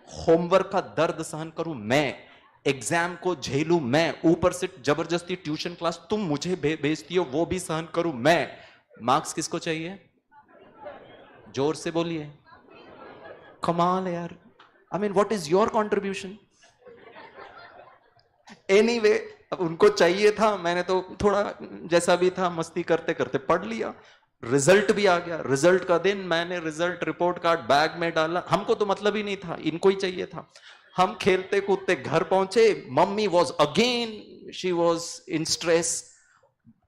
होमवर्क का दर्द सहन करूं मैं, एग्जाम को झेलूं मैं, ऊपर से जबरदस्ती ट्यूशन क्लास तुम मुझे भेजती हो वो भी सहन करूं मैं. मार्क्स किसको चाहिए, जोर से बोलिए. कमाल है यार. I mean what is your contribution. Anyway, अब उनको चाहिए था, मैंने तो थोड़ा जैसा भी था मस्ती करते करते पढ़ लिया. रिजल्ट भी आ गया. रिजल्ट का दिन मैंने रिजल्ट रिपोर्ट कार्ड बैग में डाला. हमको तो मतलब ही नहीं था, इनको ही चाहिए था. हम खेलते कूदते घर पहुंचे. Mummy was again, she was in stress.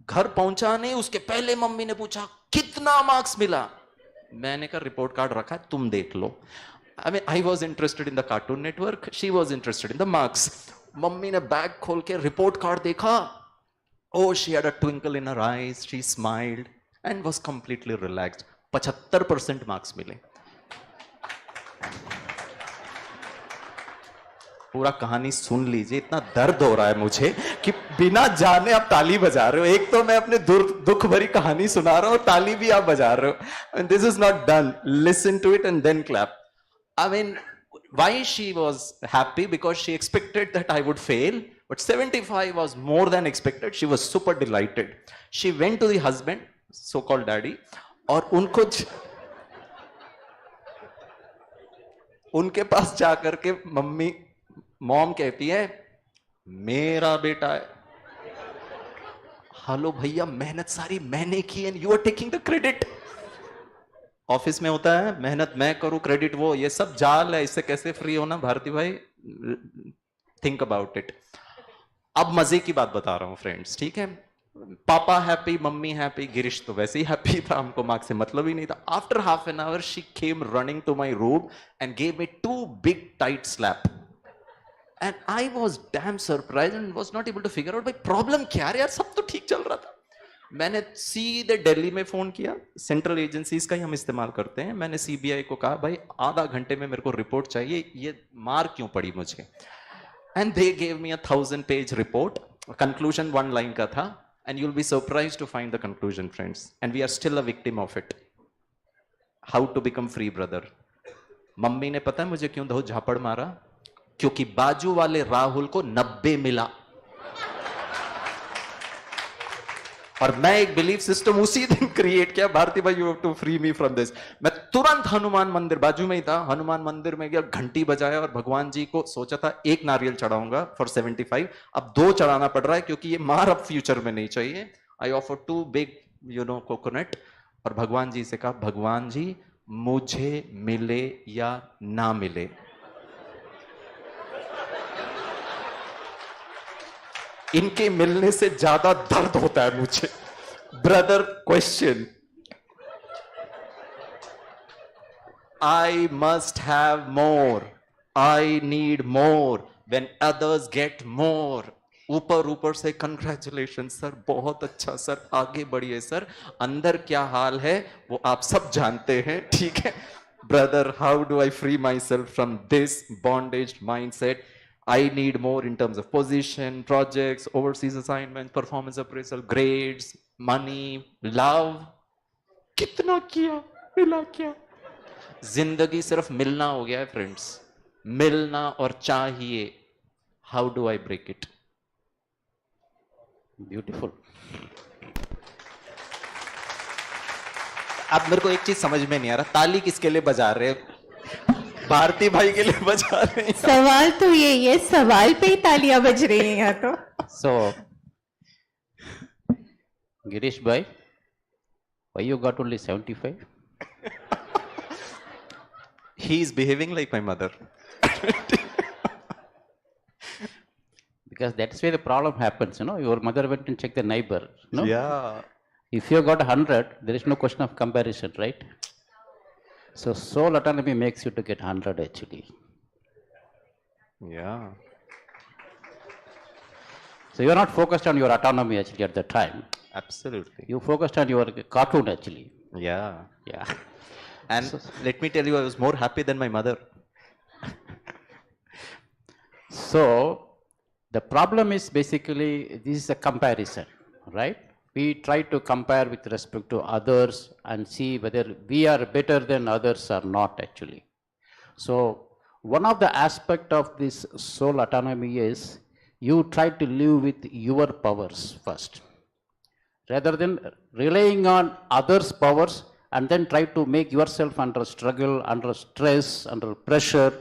घर पहुंचा नहीं उसके पहले मम्मी ने पूछा कितना मार्क्स मिला. मैंने कहा रिपोर्ट कार्ड रखा है तुम देख लो. I mean I was interested in the cartoon network, she was interested in the marks. Mummy ने बैग खोल के रिपोर्ट कार्ड देखा. Oh she had a twinkle in her eyes, she smiled and was completely relaxed. 75% marks मिले. पूरा कहानी सुन लीजिए, इतना दर्द हो रहा है मुझे कि बिना जाने आप ताली बजा रहे हो. एक तो मैं अपने दुख भरी कहानी सुना रहा हूं और ताली भी आप बजा रहे हो. This is not done. Listen to it and then clap. I mean why she was happy, because she expected that I would fail, but 75 was more than expected. She was super delighted. She went to the husband, so called daddy, और उनके पास जाकर के mom कहती है मेरा बेटा है. Hello भैया, मेहनत सारी मैंने की and you are taking the credit. Office में होता है मेहनत मैं करूं क्रेडिट वो, ये सब जाल है. इससे कैसे फ्री होना भारती भाई, थिंक अबाउट इट. अब मजे की बात बता रहा हूं फ्रेंड्स, ठीक है. पापा हैप्पी, मम्मी हैप्पी, गिरीश तो वैसे ही हैप्पी था, हमको मार्क्स से मतलब ही नहीं था. After half an hour she came running to my room and gave me 2 big tight slap. And I was damn surprise and was not able to figure out भाई प्रॉब्लम क्या है यार, सब तो ठीक चल रहा था. मैंने सीधे दिल्ली में फोन किया, सेंट्रल एजेंसीज का ही हम इस्तेमाल करते हैं. मैंने सीबीआई को कहा भाई आधा घंटे में मेरे को रिपोर्ट चाहिए, ये मार क्यों पड़ी मुझे. And they gave me 1000-page report. Conclusion 1 line का था. And you'll be surprised to find the conclusion, friends. And we are still a victim of it. How to become free, brother? Mummy ने पता है मुझे क्यों दो झापड़ मारा, क्योंकि बाजू वाले राहुल को 90 मिला. और मैं एक बिलीफ सिस्टम उसी दिन क्रिएट किया, भारती भाई you have to free me from this. मैं तुरंत हनुमान मंदिर, बाजू में ही था, हनुमान मंदिर में गया, घंटी बजाया और भगवान जी को सोचा था 1 नारियल चढ़ाऊंगा फॉर 75, अब 2 चढ़ाना पड़ रहा है क्योंकि ये मार अब फ्यूचर में नहीं चाहिए. आई ऑफर 2 big कोकोनट और भगवान जी से कहा भगवान जी मुझे मिले या ना मिले, इनके मिलने से ज्यादा दर्द होता है मुझे. Brother question, I must have more, I need more when others get more. ऊपर से कंग्रेचुलेशन सर, बहुत अच्छा सर, आगे बढ़िए सर. अंदर क्या हाल है वो आप सब जानते हैं, ठीक है. Brother, how do I free my self from this bondage mindset? I need more in terms of position, projects, overseas assignments, performance appraisal, grades, money, love. कितना किया, मिला क्या? जिंदगी सिर्फ मिलना हो गया है फ्रेंड्स, मिलना और चाहिए. How do I break it? Beautiful. अब मेरे को एक चीज समझ में नहीं आ रहा, ताली किसके लिए बजा रहे हो? भारती भाई के लिए बजा रहे हैं. सवाल तो यही है, सवाल पे ही तालियां बज रही हैं यहाँ तो. So Gireesh bhai, why you got only 75? He is behaving like my mother. Because that's where the problem happens, Your mother went and checked the neighbor, no? Yeah. If you got 100, there is no question of comparison, right? So soul autonomy makes you to get 100 actually. Yeah. So you are not focused on your autonomy actually at the time. Absolutely. You focused on your cartoon actually. Yeah. Yeah. And let me tell you, I was more happy than my mother. So the problem is basically this is a comparison, right? We try to compare with respect to others and see whether we are better than others or not actually. So one of the aspect of this soul autonomy is you try to live with your powers first. Rather than relying on others' powers and then try to make yourself under struggle, under stress, under pressure.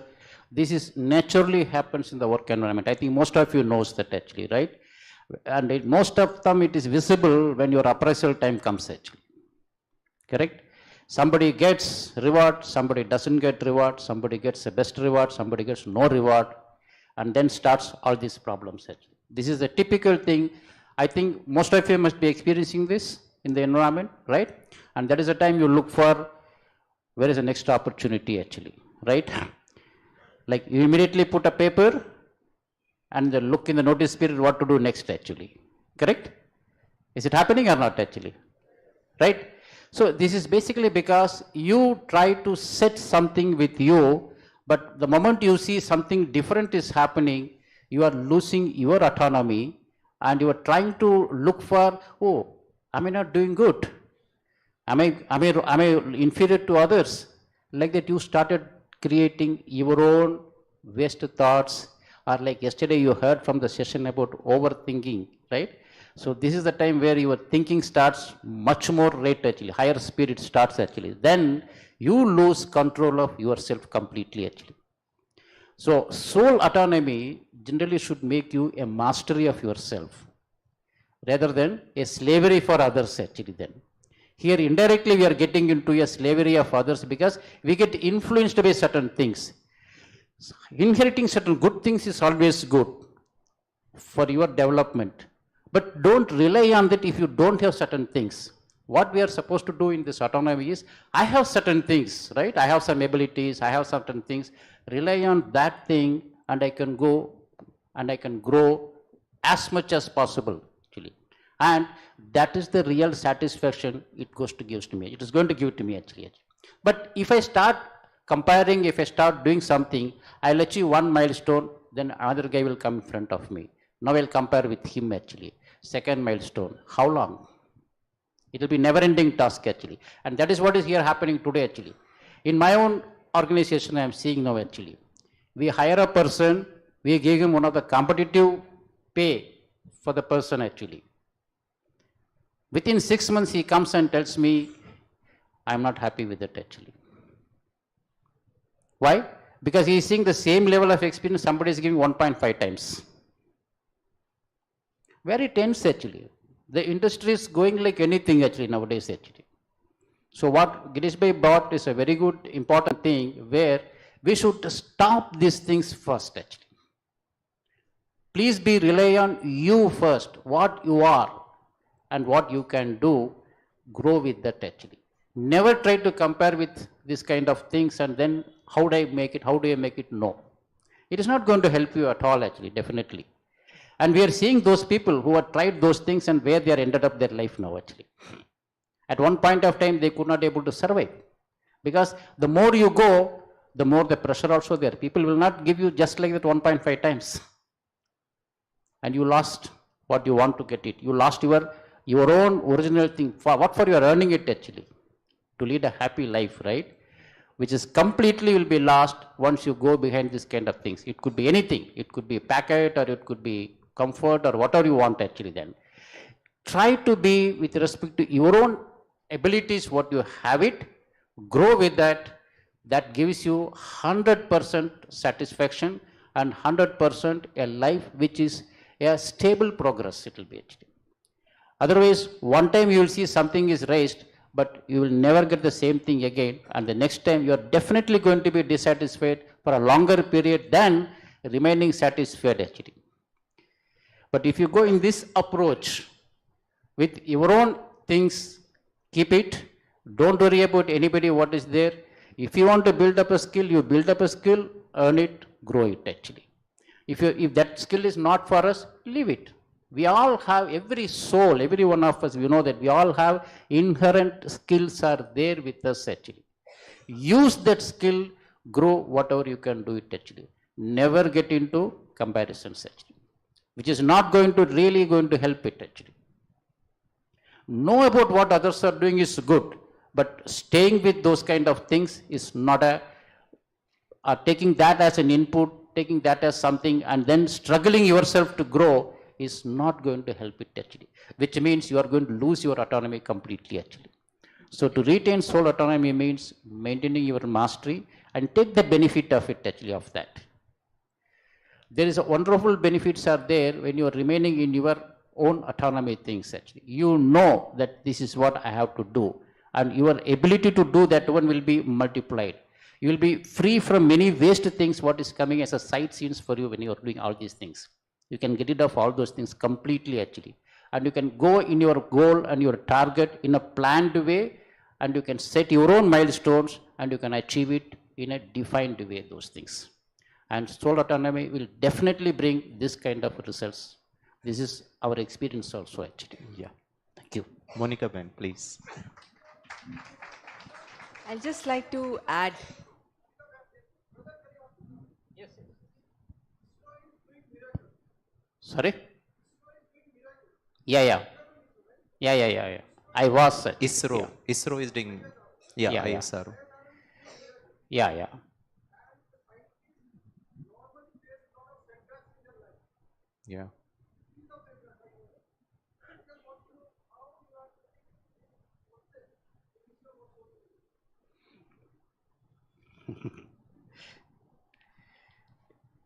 This is naturally happens in the work environment. I think most of you knows that actually, right? And most of them it is visible when your appraisal time comes actually. Correct? Somebody gets reward, somebody doesn't get reward, somebody gets the best reward, somebody gets no reward, and then starts all these problems actually. This is a typical thing. I think most of you must be experiencing this in the environment, right? And that is the time you look for where is the next opportunity actually, right? Like you immediately put a paper and then look in the notice period what to do next actually, correct? Is it happening or not actually, right? So this is basically because you try to set something with you, but the moment you see something different is happening, you are losing your autonomy and you are trying to look for, oh, am I not doing good? Am I inferior to others? Like that you started creating your own waste thoughts, or like yesterday you heard from the session about overthinking, right? So this is the time where your thinking starts much more rate actually, higher spirit starts actually. Then you lose control of yourself completely actually. So soul autonomy generally should make you a mastery of yourself rather than a slavery for others actually then. Here indirectly we are getting into a slavery of others because we get influenced by certain things. Inheriting certain good things is always good for your development. But don't rely on that if you don't have certain things. What we are supposed to do in this autonomy is, I have certain things, right? I have some abilities, I have certain things. Rely on that thing and I can go and I can grow as much as possible actually. And that is the real satisfaction it goes to gives to me. It is going to give to me actually. But if I start comparing, if I start doing something, I'll achieve one milestone, then another guy will come in front of me. Now I'll compare with him actually. Second milestone, how long? It will be never ending task actually. And that is what is here happening today actually. In my own organization I am seeing now actually. We hire a person, we give him one of the competitive pay for the person actually. Within 6 months he comes and tells me, I am not happy with it actually. Why? Because he is seeing the same level of experience somebody is giving 1.5 times. Very tense actually. The industry is going like anything actually nowadays actually. So what Gireesh bhai brought is a very good important thing where we should stop these things first actually. Please be rely on you first, what you are and what you can do, grow with that actually. Never try to compare with this kind of things and then how do I make it, how do I make it? No. It is not going to help you at all actually, definitely. And we are seeing those people who have tried those things and where they are ended up their life now actually. At one point of time, they could not able to survive. Because the more you go, the more the pressure also there. People will not give you just like that 1.5 times. And you lost what you want to get it. You lost your own original thing. For what for you are earning it actually? To lead a happy life, right? Which is completely will be lost once you go behind this kind of things. It could be anything. It could be a packet or it could be comfort or whatever you want actually then. Try to be with respect to your own abilities, what you have it, grow with that. That gives you 100% satisfaction and 100% a life which is a stable progress it will be actually. Otherwise, one time you will see something is raised, but you will never get the same thing again. And the next time you are definitely going to be dissatisfied for a longer period than remaining satisfied actually. But if you go in this approach with your own things, keep it. Don't worry about anybody what is there. If you want to build up a skill, you build up a skill, earn it, grow it actually. If that skill is not for us, leave it. We all have, every soul, every one of us, we know that we all have inherent skills are there with us actually. Use that skill, grow whatever you can do it actually. Never get into comparisons actually, which is not going to really going to help it actually. Know about what others are doing is good, but staying with those kind of things is not taking that as an input, taking that as something and then struggling yourself to grow is not going to help it actually, which means you are going to lose your autonomy completely actually. So to retain soul autonomy means maintaining your mastery and take the benefit of it actually of that. There is a wonderful benefits are there when you are remaining in your own autonomy things actually. You know that this is what I have to do and your ability to do that one will be multiplied. You will be free from many waste things what is coming as a side scenes for you when you are doing all these things. You can get rid of all those things completely actually. And you can go in your goal and your target in a planned way and you can set your own milestones and you can achieve it in a defined way, those things. And soul autonomy will definitely bring this kind of results. This is our experience also actually. Yeah. Thank you. Monica Ben, please. I'd just like to add. Sorry? Yeah. I was at ISRO. Yeah. ISRO is doing, yeah. ISRO. Yeah. Yeah.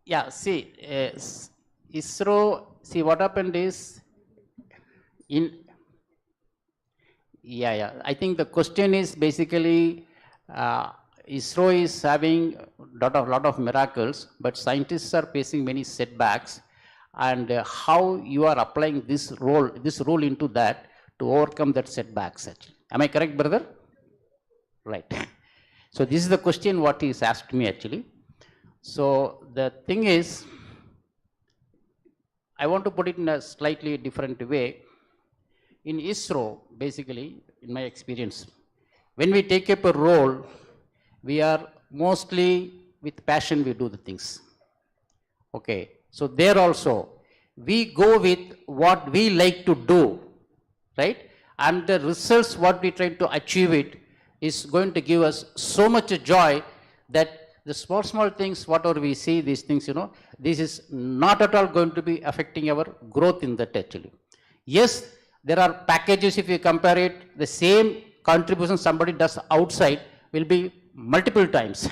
Yeah, see, ISRO, see what happened is, I think the question is basically, ISRO is having lot of miracles, but scientists are facing many setbacks, and how you are applying this role into that to overcome that setbacks actually. Am I correct, brother? Right. So this is the question what is asked me actually. So the thing is, I want to put it in a slightly different way. In ISRO, basically, in my experience, when we take up a role, we are mostly with passion we do the things. Okay, so there also, we go with what we like to do, right? And the results what we try to achieve it is going to give us so much joy that the small things, whatever we see, these things, this is not at all going to be affecting our growth in that actually. Yes, there are packages, if you compare it, the same contribution somebody does outside will be multiple times.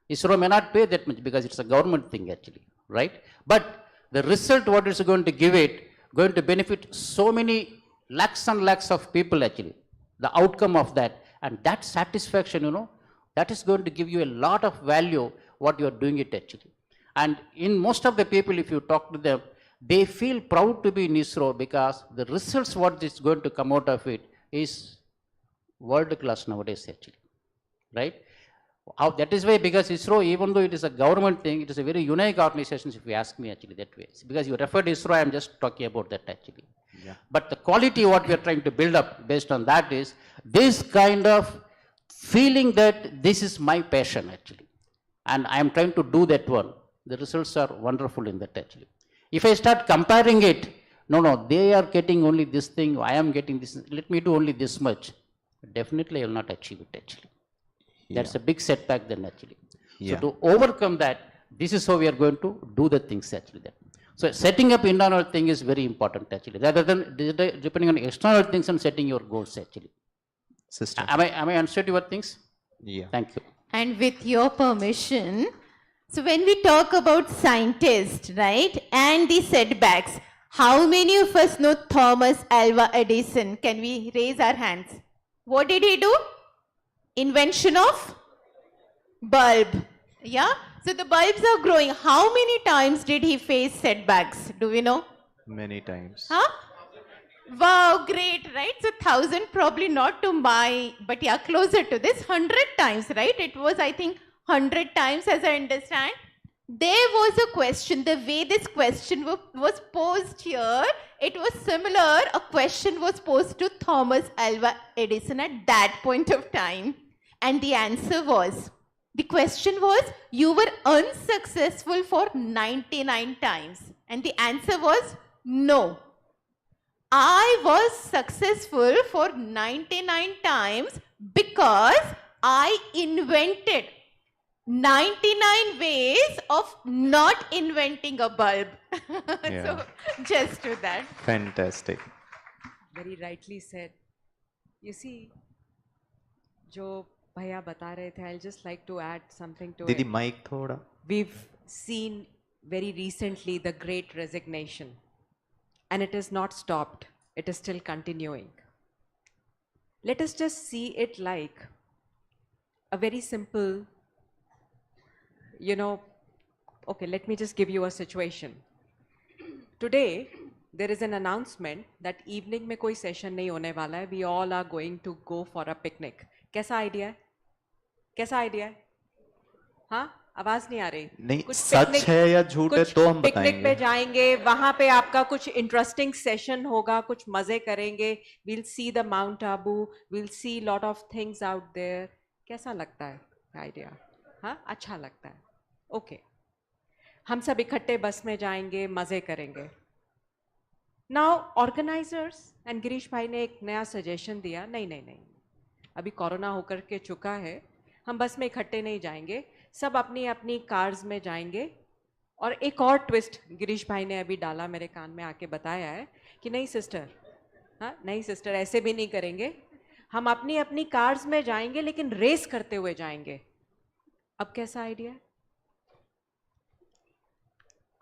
ISRO may not pay that much because it's a government thing actually, right? But the result what it's going to give it, going to benefit so many lakhs and lakhs of people actually, the outcome of that, and that satisfaction, that is going to give you a lot of value what you are doing it actually. And in most of the people, if you talk to them, they feel proud to be in ISRO because the results what is going to come out of it is world class nowadays actually, right? That is why, because ISRO, even though it is a government thing, it is a very unique organization if you ask me actually that way. Because you referred to ISRO, I am just talking about that actually. Yeah. But the quality what we are trying to build up based on that is this kind of feeling that this is my passion actually. And I am trying to do that one. The results are wonderful in that actually. If I start comparing it, no, they are getting only this thing, I am getting this, let me do only this much. Definitely I will not achieve it actually. That's a big setback then actually. So to overcome that, this is how we are going to do the things actually then. So setting up internal thing is very important actually, rather than depending on external things and setting your goals actually. Sister. Am I answered your things? Yeah. Thank you. And with your permission, so when we talk about scientists, right, and the setbacks, How many of us know Thomas Alva Edison? Can we raise our hands? What did he do? Invention of bulb. Yeah? So the bulbs are growing. How many times did he face setbacks? Do we know? Many times. Huh? Wow, great, right? So 1,000 probably not to my, but yeah, closer to this, 100 times, right? It was, I think, 100 times as I understand. There was a question, the way this question was posed here, it was similar. A question was posed to Thomas Alva Edison at that point of time. And the answer was, the question was, you were unsuccessful for 99 times. And the answer was, no. I was successful for 99 times because I invented 99 ways of not inventing a bulb. Yeah. So just do that. Fantastic. Very rightly said. You see, जो भैया बता रहे थे, I'll just like to add something to दीदी it. Mic थोड़ा. We've seen very recently the great resignation, and it is not stopped. It is still continuing. Let us just see it like a very simple, okay, let me just give you a situation. Today, there is an announcement that evening में कोई session नहीं होने वाला है. We all are going to go for a picnic. कैसा idea है? कैसा idea है? हाँ, आवाज नहीं आ रही. नहीं, कुछ सच picnic- है या झूठ है कुछ तो हम पिकनिक पे बताएंगे. जाएंगे, वहां पे आपका कुछ इंटरेस्टिंग सेशन होगा, कुछ मजे करेंगे. We'll see the Mount Abu, we'll see lot of things out there. कैसा लगता है आइडिया? हाँ, अच्छा लगता है. ओके, हम सब इकट्ठे बस में जाएंगे, मजे करेंगे. नाउ ऑर्गेनाइजर्स एंड गिरीश भाई ने एक नया सजेशन दिया. नहीं नहीं नहीं, अभी कोरोना होकर के चुका है, हम बस में इकट्ठे नहीं जाएंगे, सब अपनी अपनी कार्स में जाएंगे. और एक और ट्विस्ट गिरीश भाई ने अभी डाला, मेरे कान में आके बताया है कि नहीं सिस्टर, हाँ नहीं सिस्टर, ऐसे भी नहीं करेंगे, हम अपनी अपनी कार्स में जाएंगे लेकिन रेस करते हुए जाएंगे. अब कैसा आइडिया है?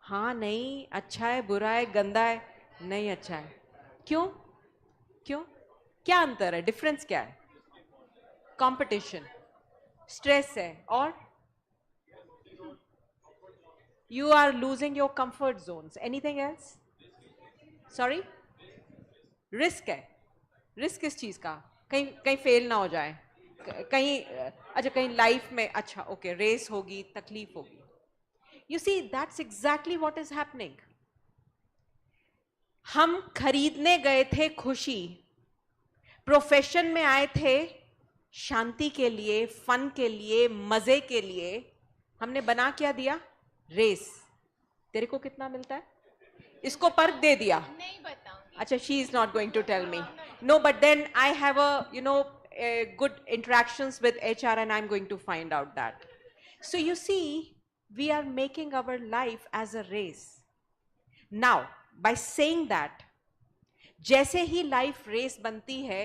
हाँ नहीं, अच्छा है, बुरा है, गंदा है? नहीं, अच्छा है. क्यों? क्यों? क्या अंतर है? डिफरेंस क्या है? कंपटीशन, स्ट्रेस है, और you are losing your comfort zones. Anything else? Sorry? Risk है. रिस्क किस चीज का? कहीं कहीं फेल ना हो जाए, कहीं अच्छा कहीं लाइफ में, अच्छा ओके रेस होगी, तकलीफ होगी. You see, that's exactly what is happening. हम खरीदने गए थे खुशी, प्रोफेशन में आए थे शांति के लिए, फन के लिए, मजे के लिए. हमने बना क्या दिया? रेस. तेरे को कितना मिलता है? इसको पर्क दे दिया. नहीं बताऊंगी. अच्छा, she is not going to tell me. No, but then I have a good interactions with HR and I'm going to find out that. So you see, we are making our life as a race. Now, by saying that, जैसे ही life race बनती है,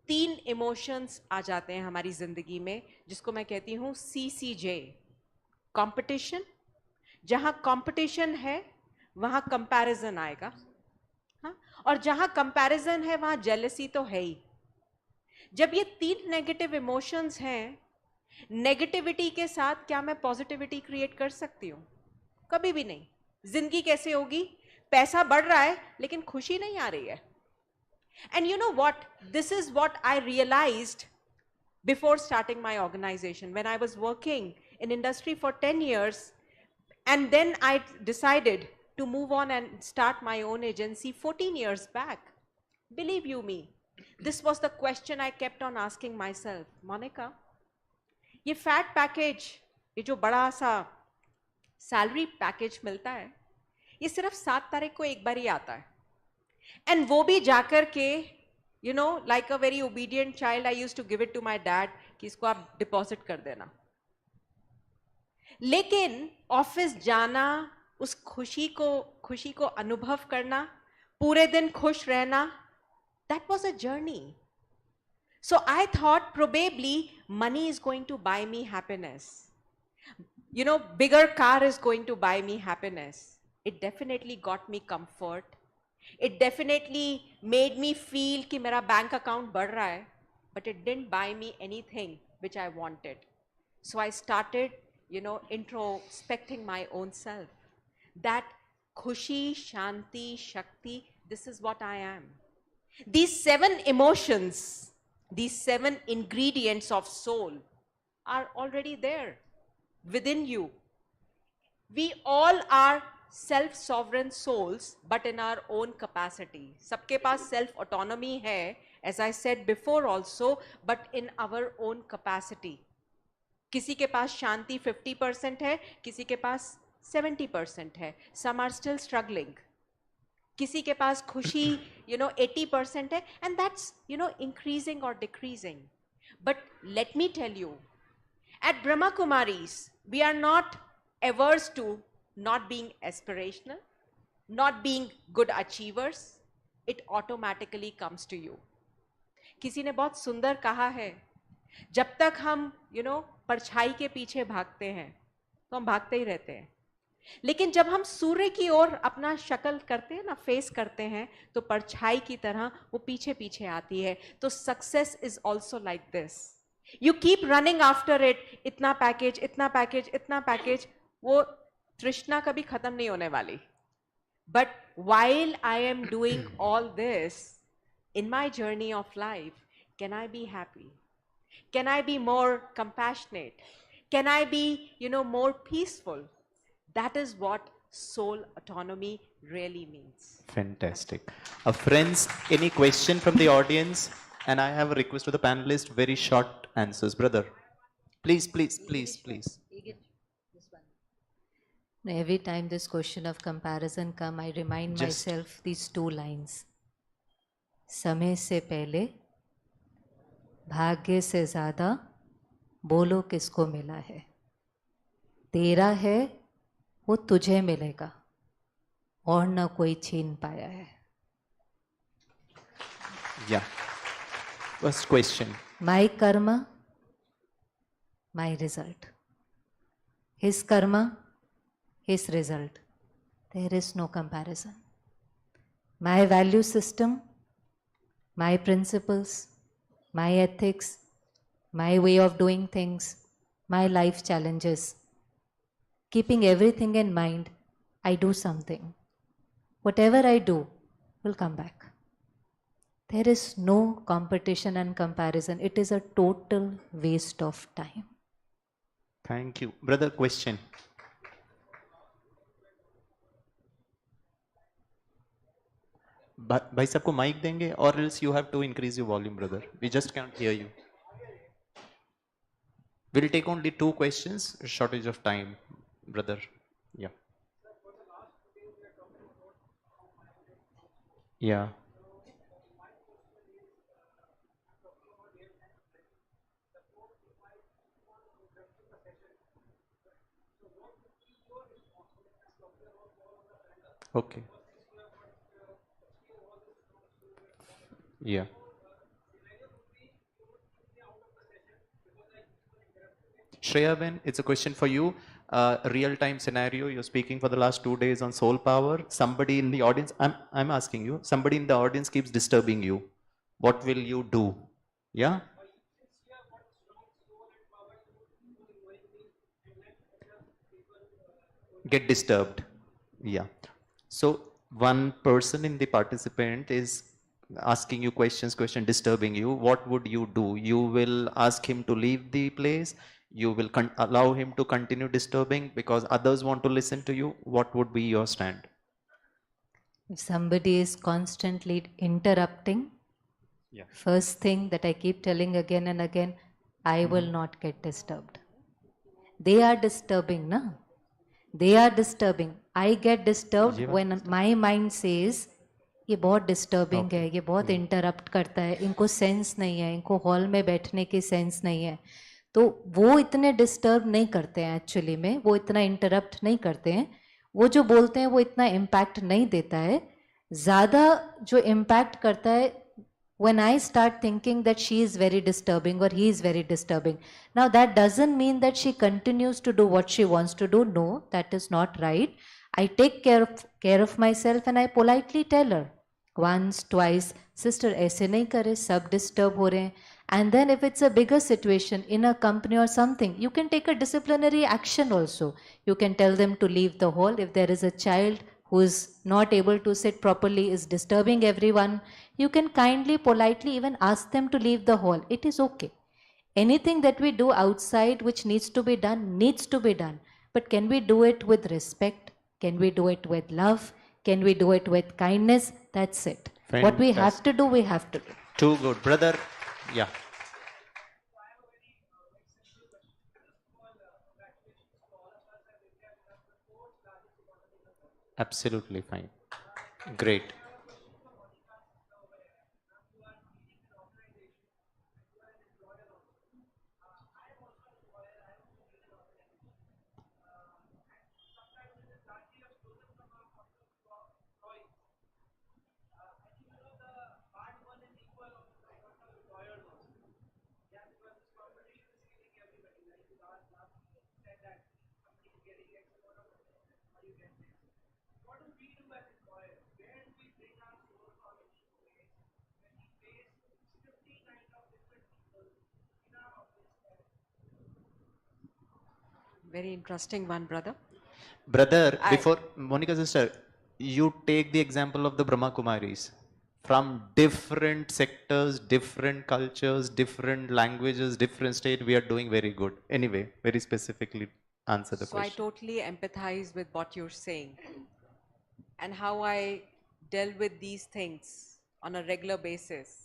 3 emotions आ जाते हैं हमारी जिंदगी में, जिसको मैं कहती हूं CCJ. कंपटीशन, जहां कंपटीशन है वहां कंपैरिजन आएगा, हाँ? और जहां कंपैरिजन है वहां जेलसी तो है ही. जब ये 3 नेगेटिव इमोशंस हैं, नेगेटिविटी के साथ क्या मैं पॉजिटिविटी क्रिएट कर सकती हूं? कभी भी नहीं. जिंदगी कैसे होगी? पैसा बढ़ रहा है लेकिन खुशी नहीं आ रही है. And you know what, this is what I realized before starting my organization. When I was working in industry for 10 years, and then I decided to move on and start my own agency 14 years back. Believe you me, this was the question I kept on asking myself. Monica, ये fat package, ये जो बड़ा सा salary package मिलता है, ये सिर्फ 7 तारीख को एक बार ही आता है. And वो भी जाकर के, like a very obedient child, I used to give it to my dad कि इसको आप deposit कर देना. लेकिन ऑफिस जाना, उस खुशी को अनुभव करना, पूरे दिन खुश रहना, that was a journey. So I thought probably money is going to buy me happiness. Bigger car is going to buy me happiness. It definitely got me comfort, It definitely made me feel कि मेरा bank account बढ़ रहा है, but it didn't buy me anything which I wanted. So I started, introspecting my own self. That khushi, shanti, shakti, this is what I am. These 7 emotions, these 7 ingredients of soul are already there within you. We all are self-sovereign souls, but in our own capacity. सबके पास self-autonomy है, as I said before also, but in our own capacity. किसी के पास शांति 50% है, किसी के पास 70% है. Some are still struggling. किसी के पास खुशी 80% है, and that's increasing or decreasing. But let me tell you, at Brahma Kumaris, we are not averse to not being aspirational, not being good achievers. It automatically comes to you. किसी ने बहुत सुंदर कहा है, जब तक हम परछाई के पीछे भागते हैं तो हम भागते ही रहते हैं, लेकिन जब हम सूर्य की ओर अपना शक्ल करते हैं ना, फेस करते हैं, तो परछाई की तरह वो पीछे पीछे आती है. तो success is also like this. You keep running after it. इतना पैकेज, इतना पैकेज, इतना पैकेज, वो तृष्णा कभी खत्म नहीं होने वाली. But while I am doing all this in my journey of life, can I be happy? Can I be more compassionate? Can I be, more peaceful? That is what soul autonomy really means. Fantastic. Friends, any question from the audience? And I have a request to the panelists, very short answers. Brother, please, please, please, please. Every time this question of comparison come, I remind myself these 2 lines. समय से पहले भाग्य से ज़्यादा बोलो किसको मिला है. तेरा है वो तुझे मिलेगा और न कोई छीन पाया है. Yeah. First question. My karma, my result. His karma, his result. There is no comparison. My value system, my principles, my ethics, my way of doing things, my life challenges. Keeping everything in mind, I do something. Whatever I do will come back. There is no competition and comparison. It is a total waste of time. Thank you. Brother, question. भाई साहब को mic देंगे, or else you have to increase your volume, brother. We just can't hear you. We'll take only 2 questions, shortage of time, brother. Yeah. Yeah. Okay. Yeah. Shreya, Ben, it's a question for you. Real-time scenario, you're speaking for the last 2 days on soul power. Somebody in the audience, I'm asking you, somebody in the audience keeps disturbing you. What will you do? Yeah? Get disturbed. Yeah. So one person in the participant is asking you question disturbing you. What would you do? You will ask him to leave the place. You will allow him to continue disturbing because others want to listen to you. What would be your stand? If somebody is constantly interrupting, first thing that I keep telling again and again, I will not get disturbed. They are disturbing, na? They are disturbing. I get disturbed when my mind says, ये बहुत disturbing है, ये बहुत interrupt करता है, इनको sense नहीं है, इनको हॉल में बैठने की सेंस नहीं है. तो वो इतने डिस्टर्ब नहीं करते हैं एक्चुअली में, वो इतना इंटरप्ट नहीं करते हैं. वो जो बोलते हैं वो इतना इम्पैक्ट नहीं देता है. ज़्यादा जो इम्पैक्ट करता है when I start thinking that she is very disturbing or he is very disturbing. Now that doesn't mean that she continues to do what she wants to do. No, that is not right. I take care of myself and I politely tell her once, twice, sister ऐसे नहीं करे, सब disturb हो रहे हैं. And then if it's a bigger situation in a company or something, you can take a disciplinary action also. You can tell them to leave the hall. If there is a child who is not able to sit properly, is disturbing everyone, you can kindly, politely even ask them to leave the hall. It is okay. Anything that we do outside which needs to be done. But can we do it with respect? Can we do it with love? Can we do it with kindness? That's it. What we have to do, we have to do. Too good. Brother, yeah. Absolutely fine. Great. Very interesting one, brother. Brother, I- before Monica sister, you take the example of the Brahma Kumaris. From different sectors, different cultures, different languages, different state, we are doing very good. Anyway, very specifically answer the So I question. totally empathize with what you're saying and how I deal with these things on a regular basis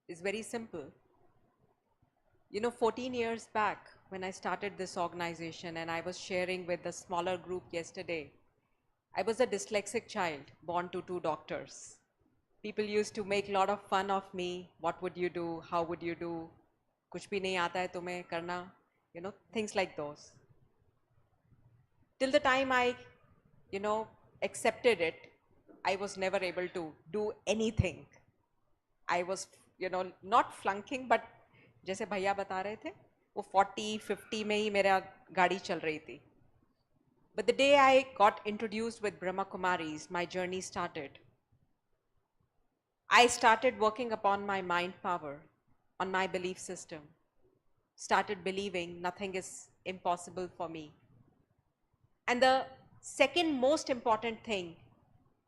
is very simple. 14 years back when I started this organization and I was sharing with the smaller group yesterday, I was a dyslexic child born to two doctors. People used to make a lot of fun of me. What would you do? How would you do? कुछ भी नहीं आता है तुम्हें करना, things like those. Till the time I, accepted it, I was never able to do anything. I was, not flunking, but जैसे भैया बता रहे थे, वो 40-50 में ही मेरा गाड़ी चल रही थी. But the day I got introduced with Brahma Kumaris, my journey started. I started working upon my mind power, on my belief system. Started believing nothing is impossible for me. And the second most important thing,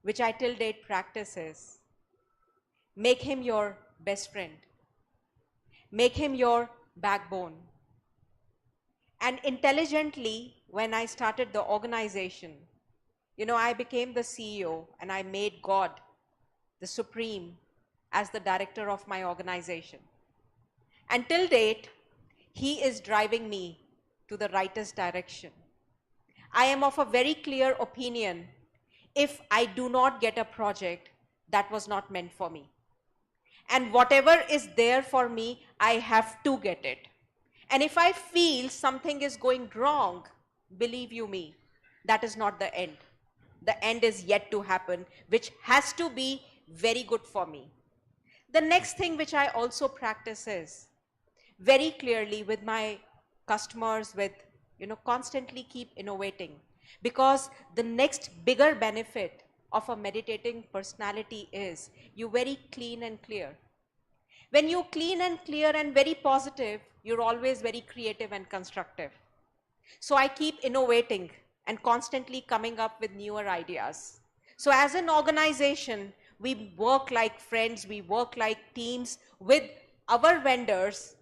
which I till date practice is, make him your best friend. Make him your backbone. And intelligently, when I started the organization, I became the CEO and I made God the Supreme as the director of my organization. Until date, he is driving me to the rightest direction. I am of a very clear opinion, if I do not get a project, that was not meant for me. And whatever is there for me, I have to get it. And if I feel something is going wrong, believe you me, that is not the end. The end is yet to happen, which has to be very good for me. The next thing which I also practice is very clearly with my customers, with, constantly keep innovating, because the next bigger benefit of a meditating personality is you very clean and clear. When you clean and clear and very positive, you're always very creative and constructive. So I keep innovating and constantly coming up with newer ideas. So as an organization, we work like friends, we work like teams with our vendors,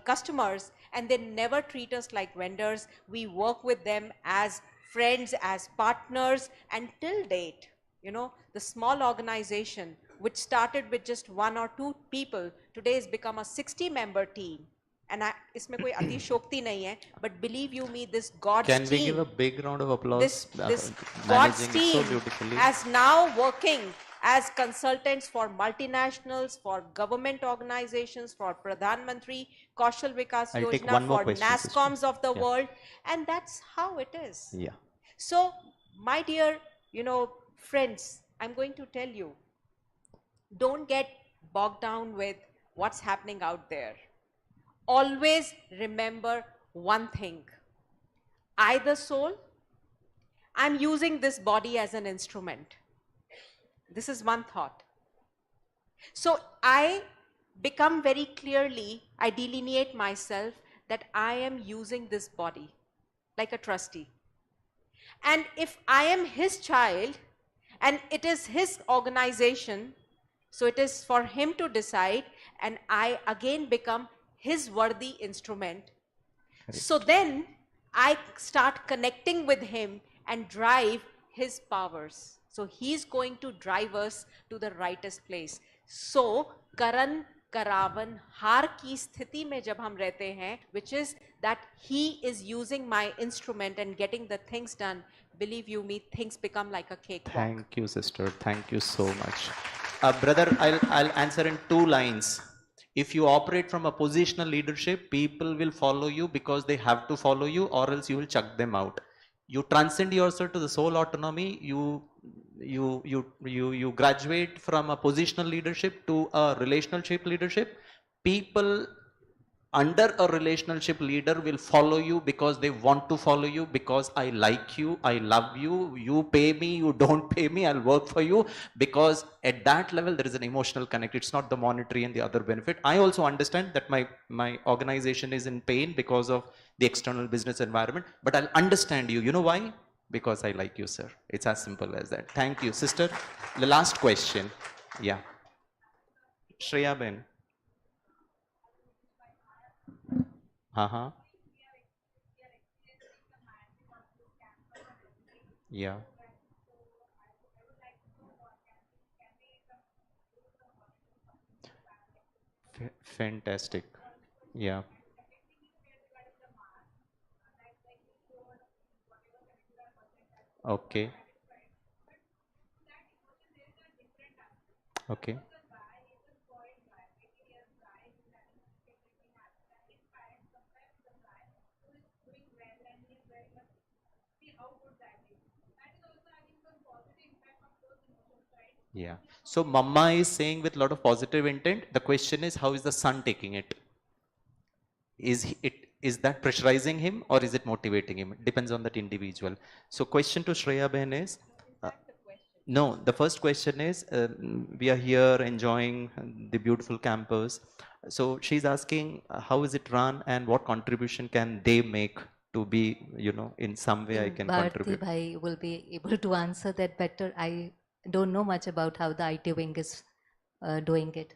customers, and they never treat us like vendors. We work with them as friends, as partners, and till date, the small organization, which started with just 1 or 2 people, today has become a 60-member team. And इसमें कोई अतिशोक्ति नहीं है, but believe you me, this God's Can we team, give a big round of applause? this God's Managing it so team beautifully. as now working as consultants for multinationals, for government organizations, for Pradhan Mantri Kaushal Vikas I'll take Yojana, one more for question, sister. NASCOMs of the Yeah. world, and that's how it is. Yeah. So, my dear, friends, I'm going to tell you, don't get bogged down with what's happening out there. Always remember one thing. I, the soul, I'm using this body as an instrument. This is one thought. So I become very clearly, I delineate myself that I am using this body like a trustee. And if I am his child and it is his organization, so it is for him to decide, and I again become his worthy instrument. So then I start connecting with him and drive his powers. So he's going to drive us to the rightest place. So Karan Karavan har ki sthiti mein jab hum rehte hain, which is that he is using my instrument and getting the things done, believe you me, things become like a cakewalk. Thank you, sister. Thank you so much. Brother, I'll answer in 2 lines. If you operate from a positional leadership, people will follow you because they have to follow you, or else you will chuck them out. You transcend yourself to the soul autonomy. You graduate from a positional leadership to a relationship leadership. People under a relationship leader will follow you because they want to follow you, because I like you, I love you, you pay me, you don't pay me, I'll work for you, because at that level there is an emotional connect. It's not the monetary and the other benefit. I also understand that my organization is in pain because of the external business environment, but I'll understand you. You know why? Because I like you, sir. It's as simple as that. Thank you, sister. The last question. Yeah. Shreya Ben. Uh-huh. Yeah. Fantastic. Yeah. Okay. Okay. Yeah. So Mama is saying with a lot of positive intent. The question is, how is the son taking it? Is that pressurizing him or is it motivating him? It depends on that individual. So question to Shreya Ben is, no, the first question is, we are here enjoying the beautiful campus. So she's asking, how is it run and what contribution can they make to be, in some way I can Bharti contribute. bhai will be able to answer that better. I don't know much about how the IT wing is doing it.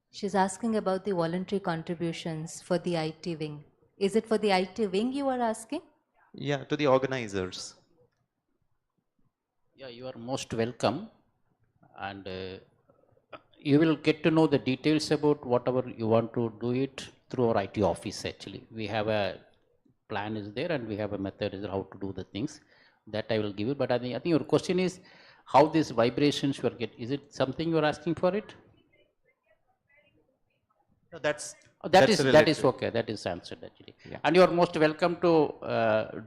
She's asking about the voluntary contributions for the IT wing. Is it for the IT wing you are asking? Yeah, to the organizers. Yeah, you are most welcome, and you will get to know the details about whatever you want to do it through our IT office. Actually, we have a plan is there, and we have a method is how to do the things that I will give you. But I think your question is how these vibrations you are get. Is it something you are asking for it? No, that's That is relative. okay. That is answered actually. Yeah. And you are most welcome to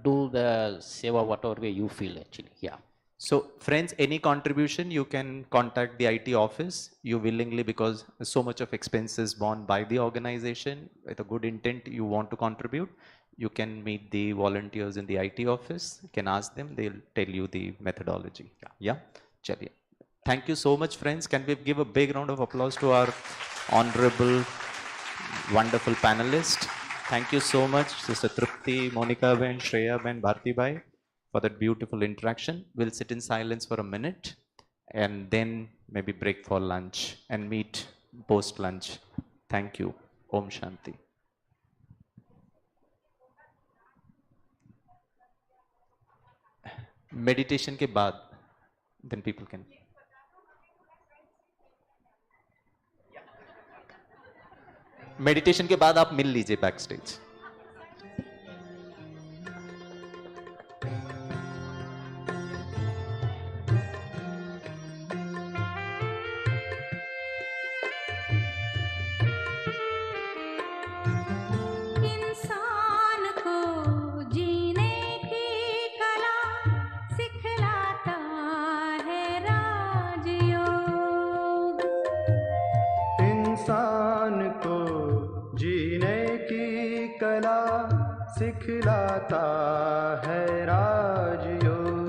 do the seva whatever way you feel actually. Yeah. So friends, any contribution you can contact the IT office. You willingly, because so much of expenses borne by the organization with a good intent, you want to contribute. You can meet the volunteers in the IT office. You can ask them. They'll tell you the methodology. Yeah. Chaliye. Thank you so much, friends. Can we give a big round of applause to our honorable, wonderful panelist? Thank you so much, Sister Trupti, Monica Ben, Shreya Ben, Bharti Bhai, for that beautiful interaction. We'll sit in silence for a minute and then maybe break for lunch and meet post lunch. Thank you. Om Shanti. Meditation के बाद then people can. Meditation के बाद आप मिल लीजिए back stage. इंसान को जीने की कला सिखलाता है राजयोग. इंसान को जीने की कला सिखलाता है राजयोग।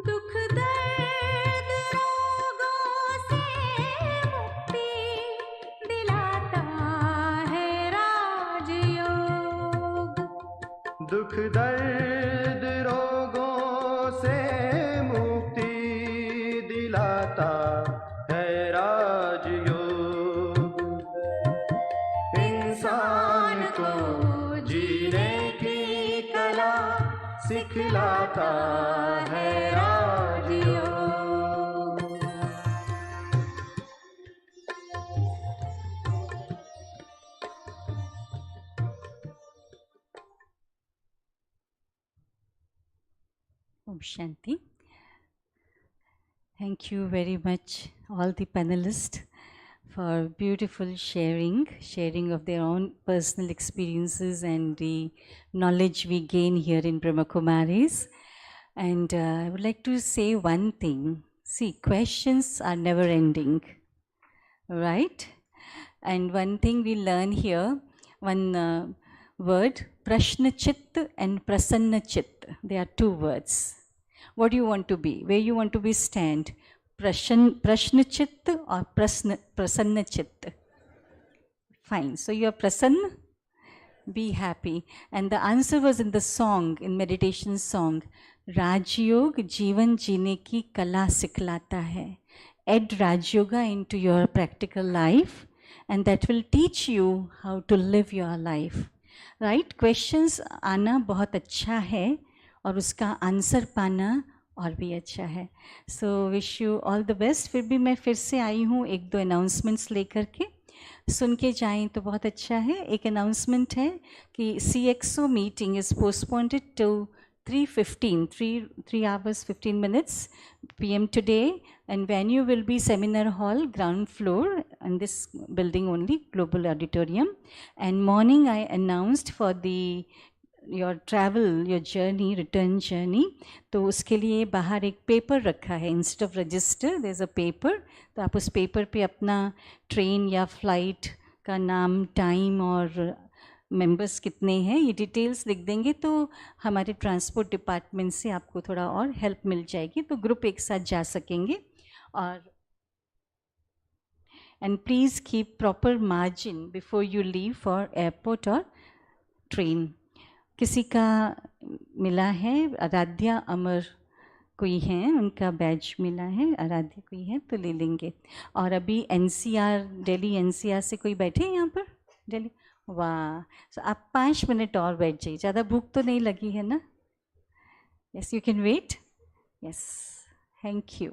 दुख दर्द रोगों से मुक्ति दिलाता है राजयोग। दुख दर्द रोगों से मुक्ति दिलाता है राजयोग। इंसान को जीने की कला सिखलाता है राजयोग। Om Shanti. Thank you very much, all the panelists, for beautiful sharing of their own personal experiences and the knowledge we gain here in Brahma Kumaris. And I would like to say one thing. See, questions are never ending, right? And one thing we learn here, one word, Prashna Chit and Prasanna Chit. They are two words. What do you want to be? Where you want to be stand? Prashna Chit or Prasanna Chit? Fine. So you are Prasanna? Be happy. And the answer was in the song, in meditation song. Rajyog Jeevan Jeene Ki Kala Siklata Hai. Add Rajyoga into your practical life, and that will teach you how to live your life. Right? Questions आना बहुत अच्छा है और उसका answer पाना और भी अच्छा है. So wish you all the best. फिर भी मैं फिर से आई हूँ एक दो अनाउंसमेंट्स लेकर के, सुन के जाएं तो बहुत अच्छा है. एक अनाउंसमेंट है कि CXO meeting is postponed to 3 hours 15 minutes PM today, and venue will be Seminar Hall, ground floor, in this building only, Global Auditorium. And morning I announced for your travel, your journey, return journey, तो उसके लिए बाहर एक paper रखा है. Instead of register there is a paper. तो आप उस पेपर पे अपना ट्रेन या फ्लाइट का नाम, टाइम और मेंबर्स कितने हैं ये डिटेल्स लिख देंगे तो हमारे ट्रांसपोर्ट डिपार्टमेंट से आपको थोड़ा और हेल्प मिल जाएगी, तो ग्रुप एक साथ जा सकेंगे. और and please keep proper margin before you leave for airport और ट्रेन. किसी का मिला है, आराध्या अमर कोई हैं, उनका बैज मिला है, आराध्या कोई है तो ले लेंगे. और अभी NCR, दिल्ली NCR से कोई बैठे हैं यहाँ पर दिल्ली? वाह. सो आप 5 मिनट और बैठ जाइए, ज़्यादा भूख तो नहीं लगी है ना? Yes, you can wait. Yes, thank you.